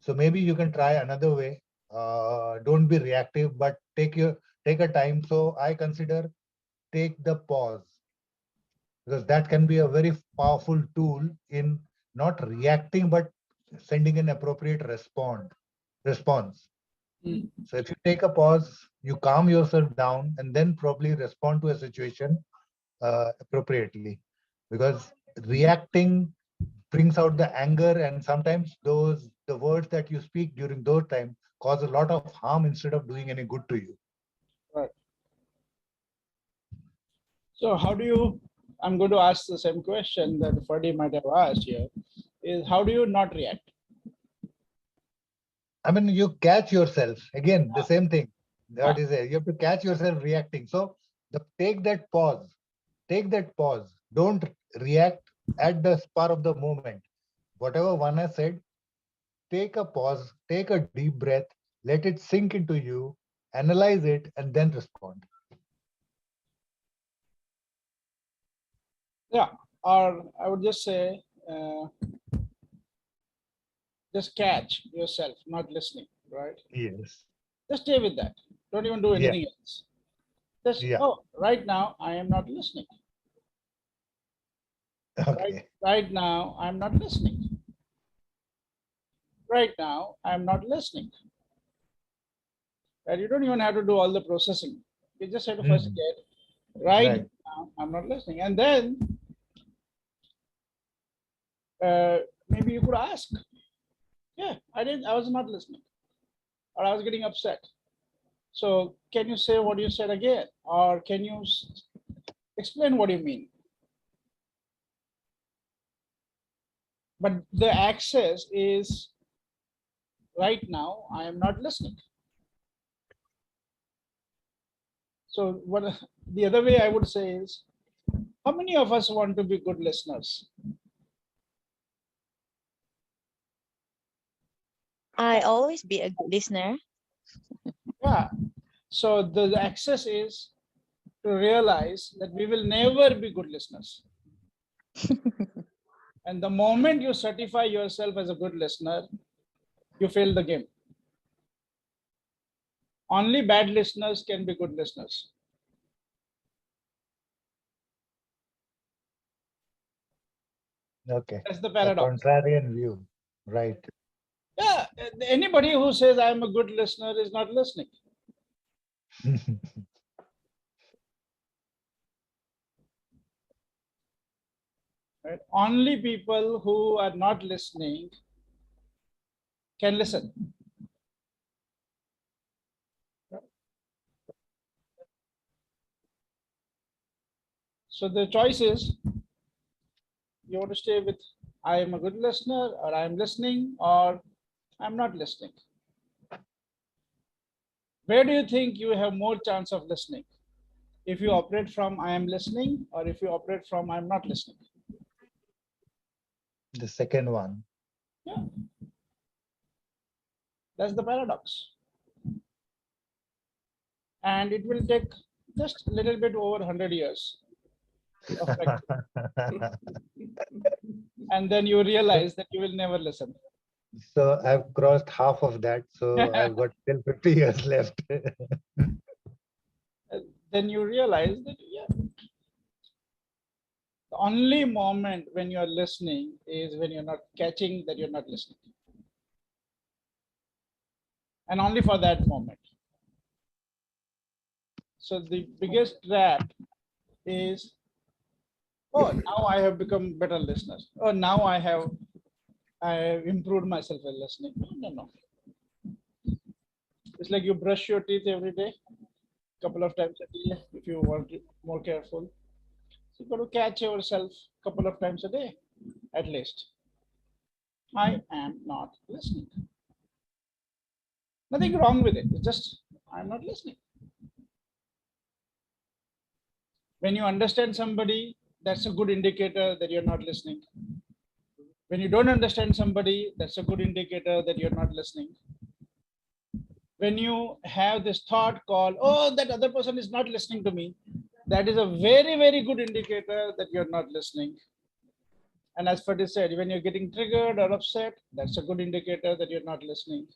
So maybe you can try another way. Don't be reactive, but take a time. So I consider take the pause, because that can be a very powerful tool in not reacting, but sending an appropriate response. So if you take a pause, you calm yourself down and then probably respond to a situation appropriately, because reacting brings out the anger, and sometimes the words that you speak during those times cause a lot of harm instead of doing any good to you. Right. So how do you, I'm going to ask the same question that Ferdi might have asked here, is how do you not react? I mean, you catch yourself, again, the same thing. That is it. You have to catch yourself reacting. So take that pause. Don't react at the spur of the moment. Whatever one has said, take a pause, take a deep breath, let it sink into you, analyze it, and then respond. Yeah, or I would just say, just catch yourself not listening, right? Yes. Just stay with that. Don't even do anything else. Just, oh, right now I am not listening. Okay. Right now I'm not listening. Right now I'm not listening. Right? You don't even have to do all the processing. You just have to first get right now I'm not listening. And then maybe you could ask, yeah, I was not listening, or I was getting upset. So can you say what you said again? Or can you explain what you mean? But the access is right now, I am not listening. So what the other way I would say is, how many of us want to be good listeners? I always be a good listener. Yeah. So the access is to realize that we will never be good listeners. And the moment you certify yourself as a good listener, you fail the game. Only bad listeners can be good listeners. Okay. That's the A paradox. contrarian view. Right. Yeah. Anybody who says I'm a good listener is not listening. Right? Only people who are not listening can listen. So the choice is, you want to stay with I am a good listener, or I am listening, or I'm not listening. Where do you think you have more chance of listening? If you operate from I am listening, or if you operate from I'm not listening? The second one. Yeah. That's the paradox. And it will take just a little bit over 100 years of practice. And then you realize that you will never listen. So I've crossed half of that. So I've got still 50 years left. Then you realize that, yeah, the only moment when you're listening is when you're not catching that you're not listening. And only for that moment. So the biggest trap is, oh, now I have become better listener. Oh, now I have improved myself in listening. No. It's like you brush your teeth every day, couple of times a day, if you want to be more careful. So you got to catch yourself a couple of times a day, at least. I am not listening. Nothing wrong with it. It's just, I'm not listening. When you understand somebody, that's a good indicator that you're not listening. When you don't understand somebody, that's a good indicator that you're not listening. When you have this thought called, oh, that other person is not listening to me, that is a very, very good indicator that you're not listening. And as Ferdi said, when you're getting triggered or upset, that's a good indicator that you're not listening.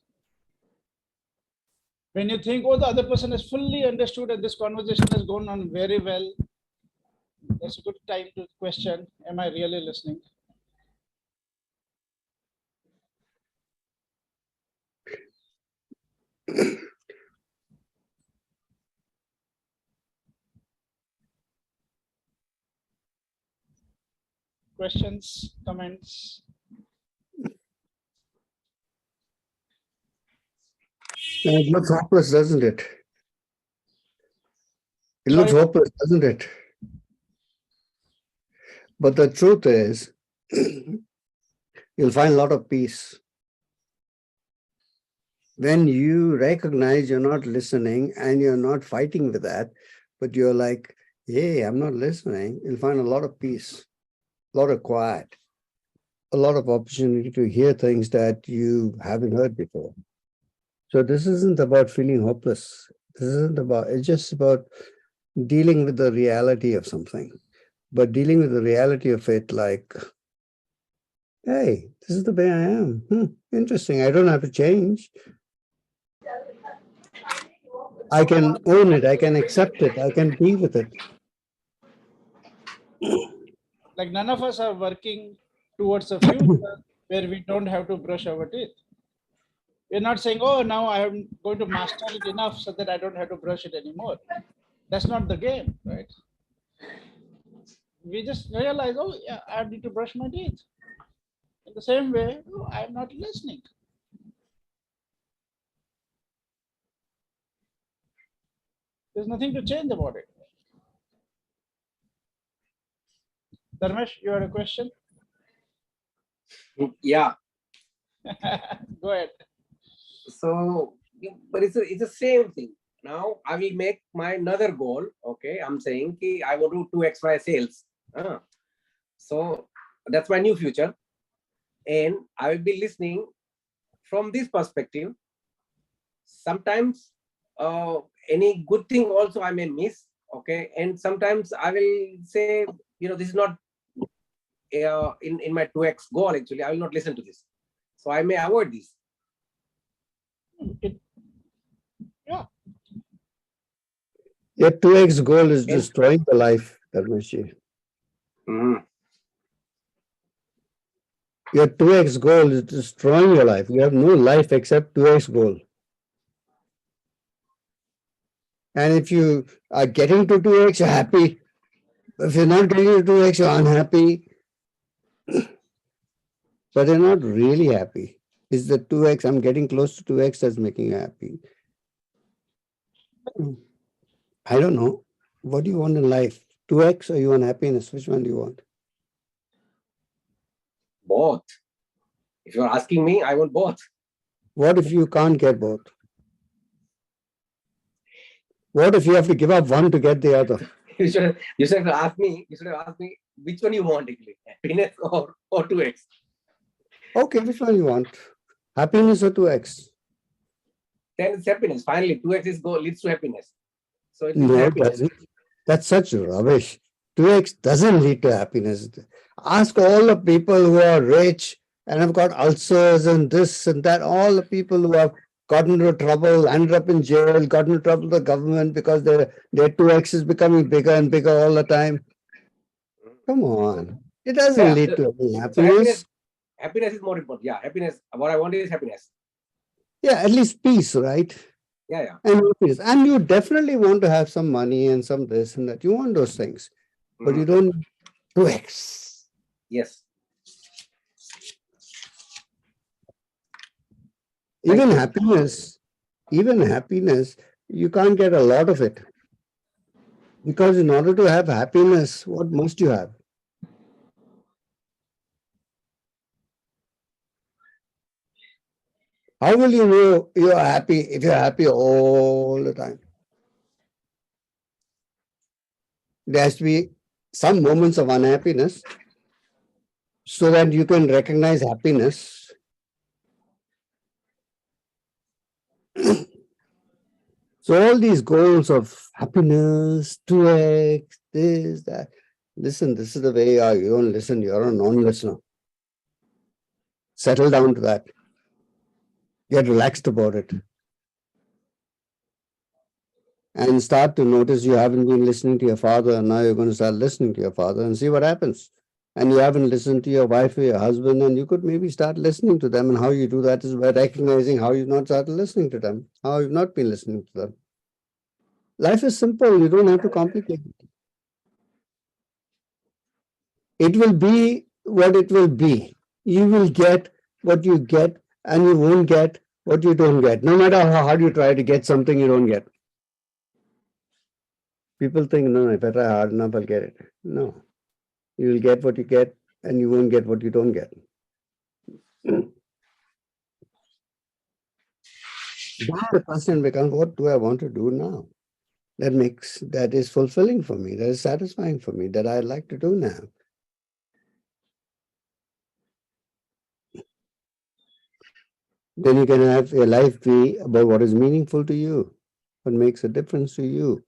When you think, oh, the other person has fully understood and this conversation has gone on very well, that's a good time to question, am I really listening? Questions, comments? It looks hopeless, doesn't it? It Sorry? looks hopeless, doesn't it? But the truth is, you'll find a lot of peace. When you recognize you're not listening and you're not fighting with that, but you're like, hey, I'm not listening, you'll find a lot of peace, a lot of quiet, a lot of opportunity to hear things that you haven't heard before. So this isn't about feeling hopeless. This isn't about, it's just about dealing with the reality of something, but dealing with the reality of it like, hey, this is the way I am. Interesting. I don't have to change. I can own it. I can accept it. I can be with it. Like none of us are working towards a future where we don't have to brush our teeth. We're not saying, oh, now I'm going to master it enough so that I don't have to brush it anymore. That's not the game, right? We just realize, oh, yeah, I need to brush my teeth. In the same way, oh, I'm not listening. There's nothing to change about it. Dharmesh, you had a question? Yeah. Go ahead. So, but it's the same thing. now I will make my another goal. Okay, I'm saying ki I want to 2x my sales. So that's my new future, and I will be listening from this perspective. Sometimes any good thing also I may miss. Okay, and sometimes I will say, this is not in my 2x goal. Actually, I will not listen to this, so I may avoid this. Yeah. Your 2x goal is destroying the life, Dharmeshi. Your 2x goal is destroying your life. You have no life except 2x goal. And if you are getting to 2x, you're happy. If you're not getting to 2x, you're unhappy. But you're not really happy. It's the 2x, I'm getting close to 2x that's making you happy. I don't know. What do you want in life? 2x or you want happiness? Which one do you want? Both. If you're asking me, I want both. What if you can't get both? What if you have to give up one to get the other? You should have asked me. You should have asked me which one you want, actually, happiness or 2x. Okay, which one you want? Happiness or 2x? Then it's happiness. Finally, 2x leads to happiness. So it No, it doesn't. That's such rubbish. 2x doesn't lead to happiness. Ask all the people who are rich and have got ulcers and this and that, all the people who have gotten into trouble, ended up in jail, got into trouble with the government because their 2x is becoming bigger and bigger all the time. Come on. It doesn't lead to any happiness. So happiness is more important. Yeah, happiness. What I want is happiness. Yeah, at least peace, right? Yeah. And you definitely want to have some money and some this and that. You want those things, but you don't 2x. Yes. Even happiness, you can't get a lot of it. Because in order to have happiness, what must you have? How will you know you're happy if you're happy all the time? There has to be some moments of unhappiness so that you can recognize happiness. So all these goals of happiness, 2x, this, that. Listen, this is the way you are. You don't listen, you're a non-listener. Settle down to that. Get relaxed about it. And start to notice you haven't been listening to your father, and now you're going to start listening to your father and see what happens. And you haven't listened to your wife or your husband, and you could maybe start listening to them. And how you do that is by recognizing how you've not started listening to them, how you've not been listening to them. Life is simple. You don't have to complicate it. It will be what it will be. You will get what you get, and you won't get what you don't get. No matter how hard you try to get something, you don't get. People think, no, if I try hard enough, I'll get it. No. You will get what you get, and you won't get what you don't get. Then the question becomes, what do I want to do now? That is fulfilling for me, that is satisfying for me, that I like to do now. Then you can have your life be about what is meaningful to you, what makes a difference to you.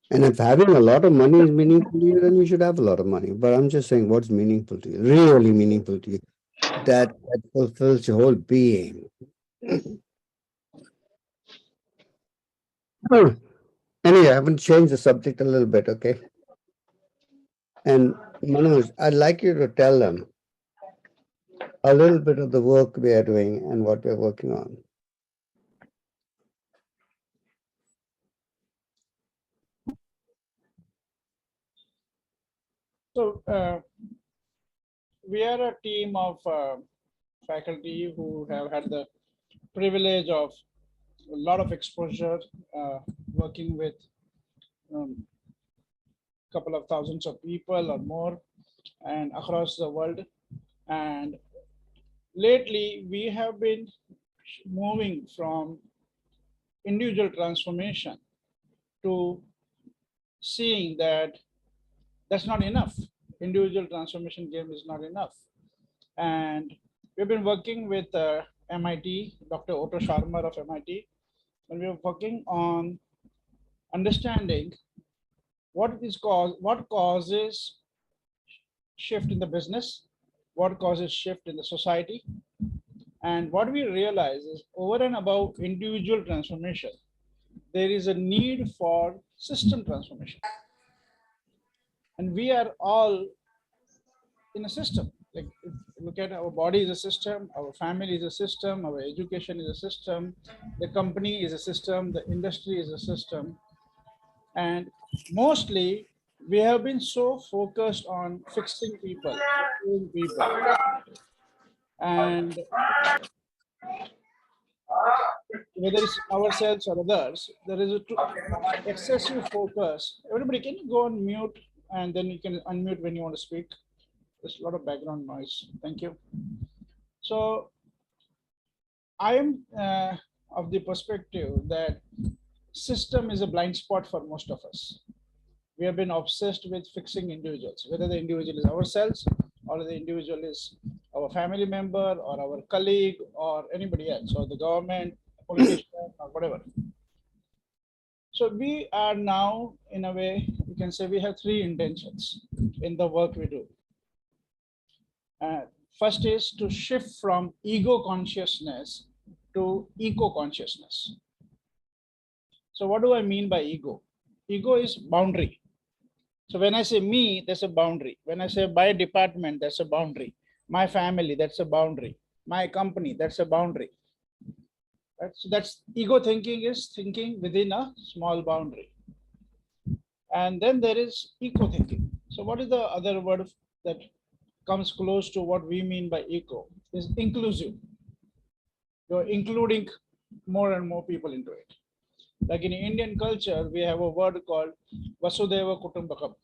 And if having a lot of money is meaningful to you, then you should have a lot of money. But I'm just saying what's meaningful to you, really meaningful to you, that fulfills your whole being. Anyway, I haven't changed the subject a little bit, okay? And Manoj, I'd like you to tell them a little bit of the work we are doing and what we're working on. So we are a team of faculty who have had the privilege of a lot of exposure working with couple of thousands of people or more and across the world. And lately we have been moving from individual transformation to seeing that that's not enough. Individual transformation game is not enough. And we've been working with MIT, Dr. Otto Scharmer of MIT, and we are working on understanding what causes shift in the business, what causes shift in the society. And what we realize is over and above individual transformation, there is a need for system transformation. And we are all in a system. Like if you look at our body is a system, our family is a system, our education is a system, the company is a system, the industry is a system. And mostly we have been so focused on fixing people, and whether it's ourselves or others, there is a excessive focus. Everybody, can you go on mute and then you can unmute when you want to speak? There's a lot of background noise. Thank you. So I am of the perspective that system is a blind spot for most of us. We have been obsessed with fixing individuals, whether the individual is ourselves or the individual is our family member or our colleague or anybody else, or the government, politician, or whatever. So we are now, in a way, you can say we have three intentions in the work we do. First is to shift from ego consciousness to eco consciousness. So what do I mean by ego? Ego is boundary. So when I say me, there's a boundary. When I say my department, that's a boundary. My family, that's a boundary. My company, that's a boundary. Right? So that's ego thinking, is thinking within a small boundary. And then there is eco thinking. So what is the other word that comes close to what we mean by eco? Is inclusive. You're including more and more people into it. Like in Indian culture, we have a word called Vasudhaiva Kutumbakam,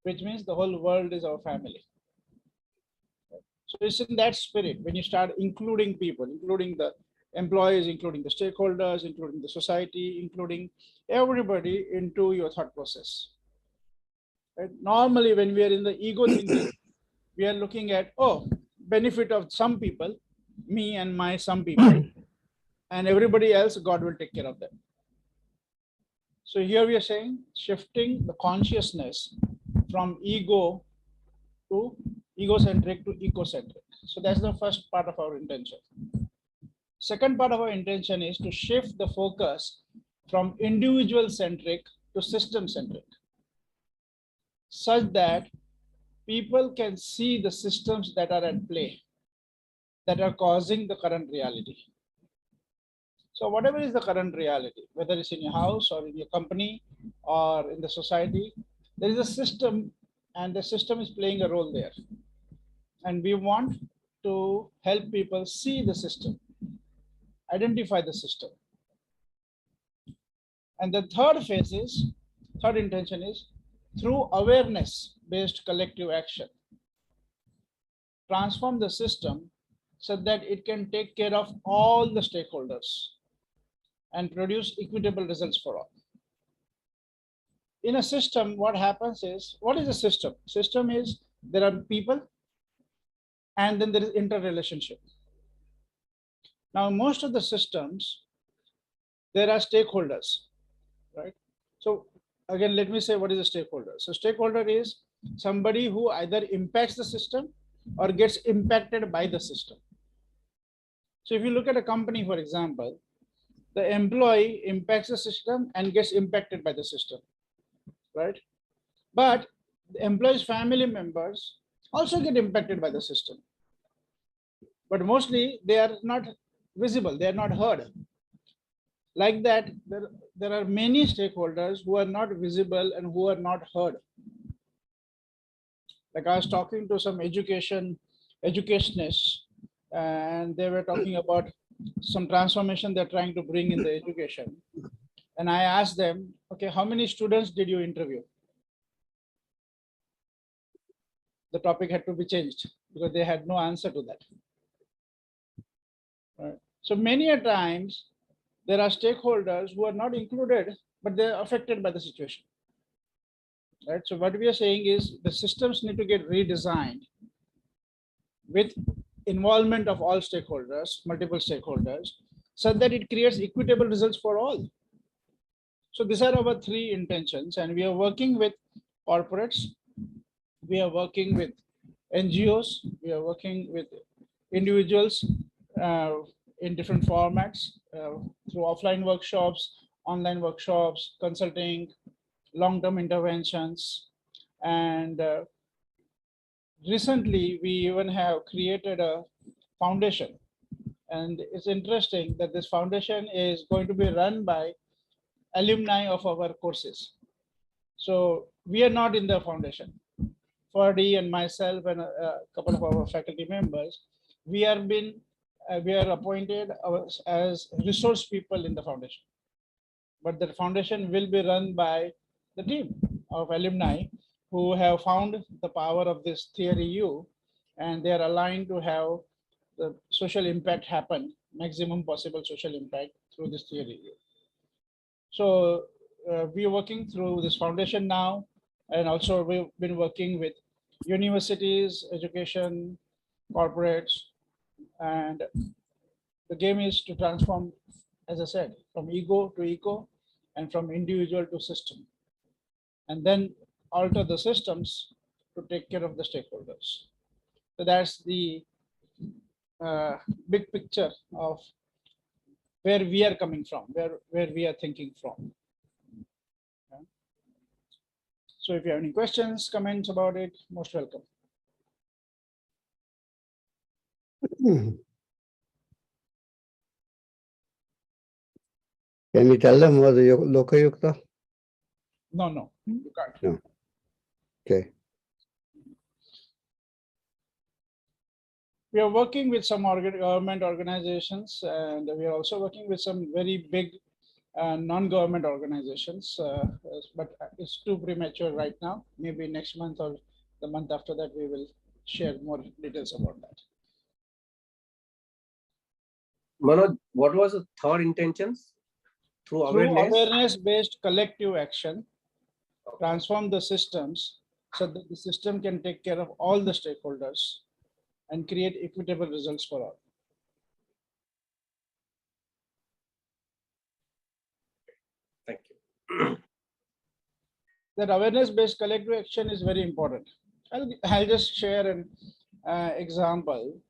which means the whole world is our family. So it's in that spirit when you start including people, including the employees, including the stakeholders, including the society, including everybody into your thought process. Right? Normally, when we are in the ego thinking, we are looking at, oh, benefit of some people, me and my some people, and everybody else, God will take care of them. So here we are saying shifting the consciousness from ego to egocentric to ecocentric. So that's the first part of our intention. Second part of our intention is to shift the focus from individual centric to system centric, such that people can see the systems that are at play, that are causing the current reality. So whatever is the current reality, whether it's in your house or in your company or in the society, there is a system and the system is playing a role there. And we want to help people see the system, identify the system. And the third intention is through awareness-based collective action, transform the system so that it can take care of all the stakeholders and produce equitable results for all. In a system, what happens is, what is a system? System is, there are people and then there is interrelationship. Now, most of the systems, there are stakeholders, right? So again, let me say what is a stakeholder. So stakeholder is somebody who either impacts the system or gets impacted by the system. So if you look at a company, for example, the employee impacts the system and gets impacted by the system, right? But the employee's family members also get impacted by the system. But mostly they are not visible, they are not heard. Like that, there are many stakeholders who are not visible and who are not heard. Like I was talking to some educationists, and they were talking about some transformation they're trying to bring in the education. And I asked them, okay, how many students did you interview? The topic had to be changed because they had no answer to that. Right. So many a times there are stakeholders who are not included, but they're affected by the situation. Right? So what we are saying is the systems need to get redesigned with involvement of all stakeholders, multiple stakeholders, so that it creates equitable results for all. So these are our three intentions, and we are working with corporates, we are working with NGOs, we are working with individuals in different formats through offline workshops, online workshops, consulting, long-term interventions, and recently we even have created a foundation. And it's interesting that this foundation is going to be run by alumni of our courses. So we are not in the foundation. Ferdi and myself and a couple of our faculty members, we are appointed as resource people in the foundation. But the foundation will be run by the team of alumni who have found the power of this theory U, and they are aligned to have the social impact happen, maximum possible social impact through this theory U. So we are working through this foundation now, and also we've been working with universities, education, corporates, and the game is to transform, as I said, from ego to eco and from individual to system, and then alter the systems to take care of the stakeholders. So that's the big picture of where we are coming from, where we are thinking from. Okay. So if you have any questions, comments about it, most welcome. Can you tell them what the Lokayukta? No, you can't. No. Okay. We are working with some government organizations, and we are also working with some very big non-government organizations, but it's too premature right now. Maybe next month or the month after that, we will share more details about that. Manoj, what was the third intentions? Through awareness-based collective action, transform the systems so that the system can take care of all the stakeholders and create equitable results for all. Thank you. That awareness-based collective action is very important. I'll just share an example.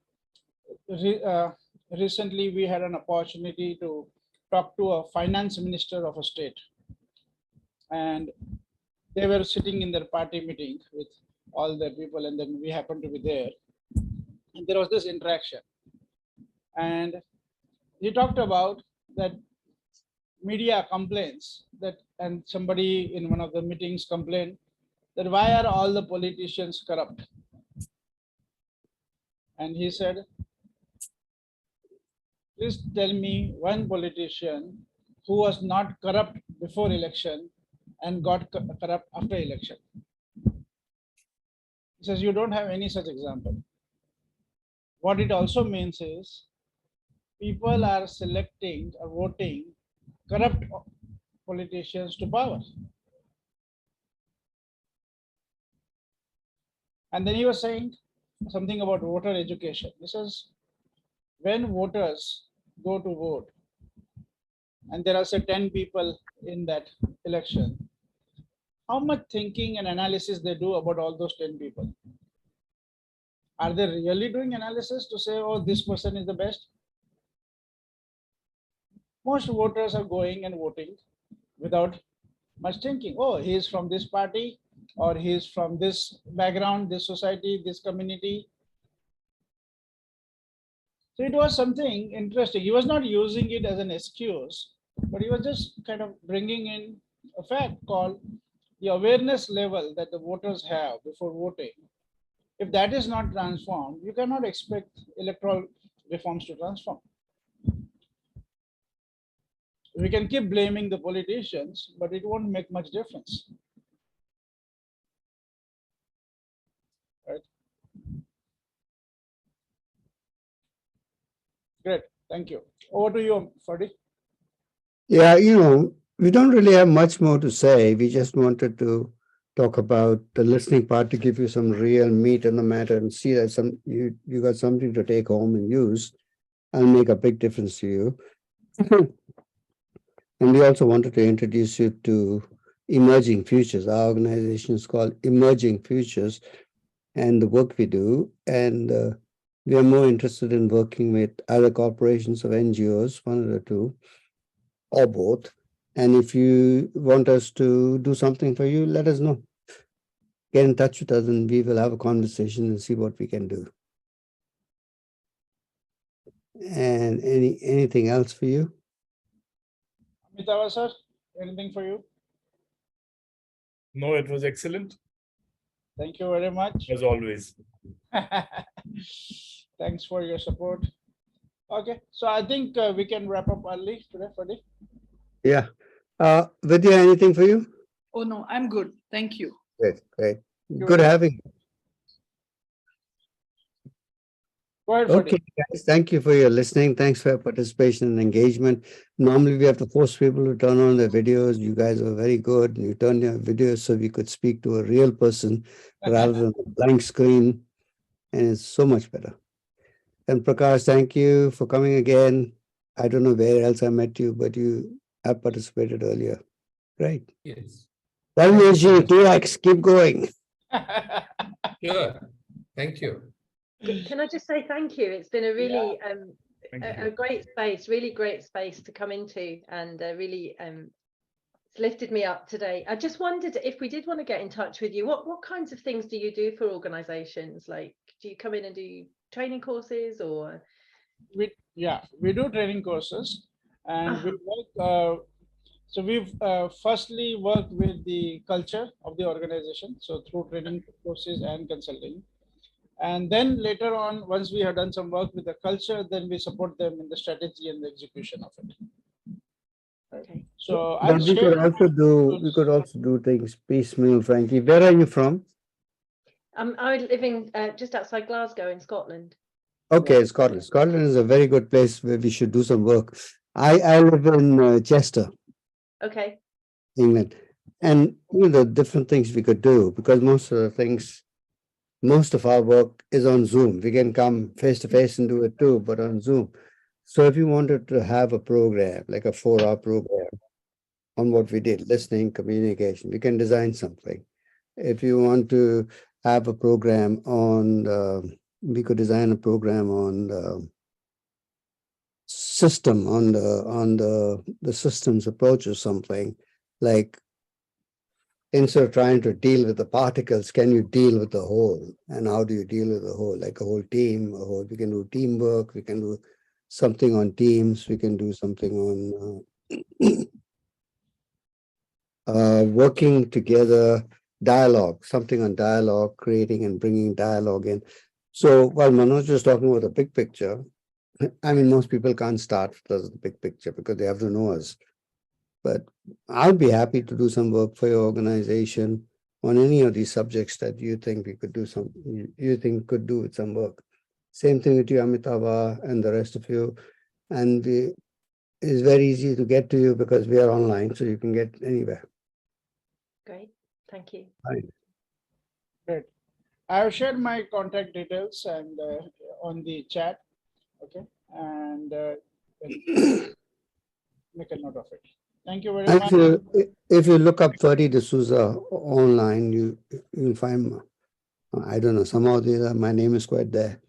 Recently, we had an opportunity to talk to a finance minister of a state, and they were sitting in their party meeting with all the people, and then we happened to be there. And there was this interaction, and he talked about that media complaints that, and somebody in one of the meetings complained that why are all the politicians corrupt? And he said, please tell me one politician who was not corrupt before election and got corrupt after election. He says, you don't have any such example. What it also means is people are selecting or voting corrupt politicians to power. And then he was saying something about voter education. He says, when voters go to vote, and there are say 10 people in that election, how much thinking and analysis they do about all those 10 people? Are they really doing analysis to say, oh, this person is the best? Most voters are going and voting without much thinking. Oh, he is from this party, or he is from this background, this society, this community. So it was something interesting. He was not using it as an excuse, but he was just kind of bringing in a fact called the awareness level that the voters have before voting. If that is not transformed, you cannot expect electoral reforms to transform. We can keep blaming the politicians, but it won't make much difference. Right? Great. Thank you. Over to you, Ferdi. Yeah, we don't really have much more to say. We just wanted to talk about the listening part to give you some real meat in the matter and see that you got something to take home and use and make a big difference to you. And we also wanted to introduce you to Emerging Futures. Our organization is called Emerging Futures, and the work we do. And we are more interested in working with other corporations or NGOs, one of the two, or both. And if you want us to do something for you, let us know. Get in touch with us and we will have a conversation and see what we can do. And anything else for you? Amitava, sir, anything for you? No, it was excellent. Thank you very much. As always. Thanks for your support. Okay, so I think we can wrap up early today, Ferdi. Yeah. Vidya, anything for you? Oh, no, I'm good. Thank you. Great, great. Good having you. Go ahead, Okay, guys, thank you for your listening. Thanks for your participation and engagement. Normally, we have to force people to turn on their videos. You guys were very good. You turned your videos so we could speak to a real person rather than a blank screen. And it's so much better. And Prakash, thank you for coming again. I don't know where else I met you, but you have participated earlier. Great. Yes. Dharmesh, 2x, keep going. Sure. Thank you. Can I just say thank you? It's been a really a great space, really great space to come into, and really it's lifted me up today. I just wondered if we did want to get in touch with you, what kinds of things do you do for organizations? Like, do you come in and do training courses, or? We do training courses, and we work. So we've firstly worked with the culture of the organization, so through training courses and consulting. And then later on, once we have done some work with the culture, then we support them in the strategy and the execution of it. Okay. So But we could also do things piecemeal, Frankie. Where are you from? I'm living just outside Glasgow in Scotland. Okay, Scotland. Scotland is a very good place where we should do some work. I live in Chester, Okay. England. And the different things we could do, because most of our work is on Zoom. We can come face to face and do it too, but on Zoom. So if you wanted to have a program, like a 4-hour program on what we did, listening, communication, we can design something. If you want to have a program on, we could design a program on the system, on the systems approach or something, like instead of trying to deal with the particles, can you deal with the whole? And how do you deal with the whole? Like a whole team, we can do teamwork, we can do something on teams, we can do something on working together, dialogue, something on dialogue, creating and bringing dialogue in. So while Manoj was talking about the big picture, I mean, most people can't start with the big picture because they have to know us. But I'd be happy to do some work for your organization on any of these subjects that you think we could do could do with some work. Same thing with you, Amitava, and the rest of you. And it's very easy to get to you because we are online, so you can get anywhere. Great, thank you. Fine. Great. I have shared my contact details and on the chat. Okay, and make a note of it. Thank you very much. If you look up Ferdi DSouza online, you'll find, I don't know, somehow my name is quite there.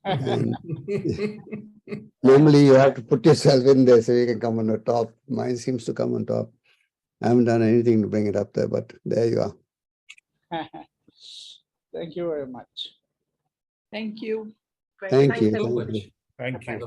And normally you have to put yourself in there so you can come on the top. Mine seems to come on top. I haven't done anything to bring it up there, but there you are. Thank you very much. Thank you. Great. Thank Thanks you. so Thank much. you. Thank you.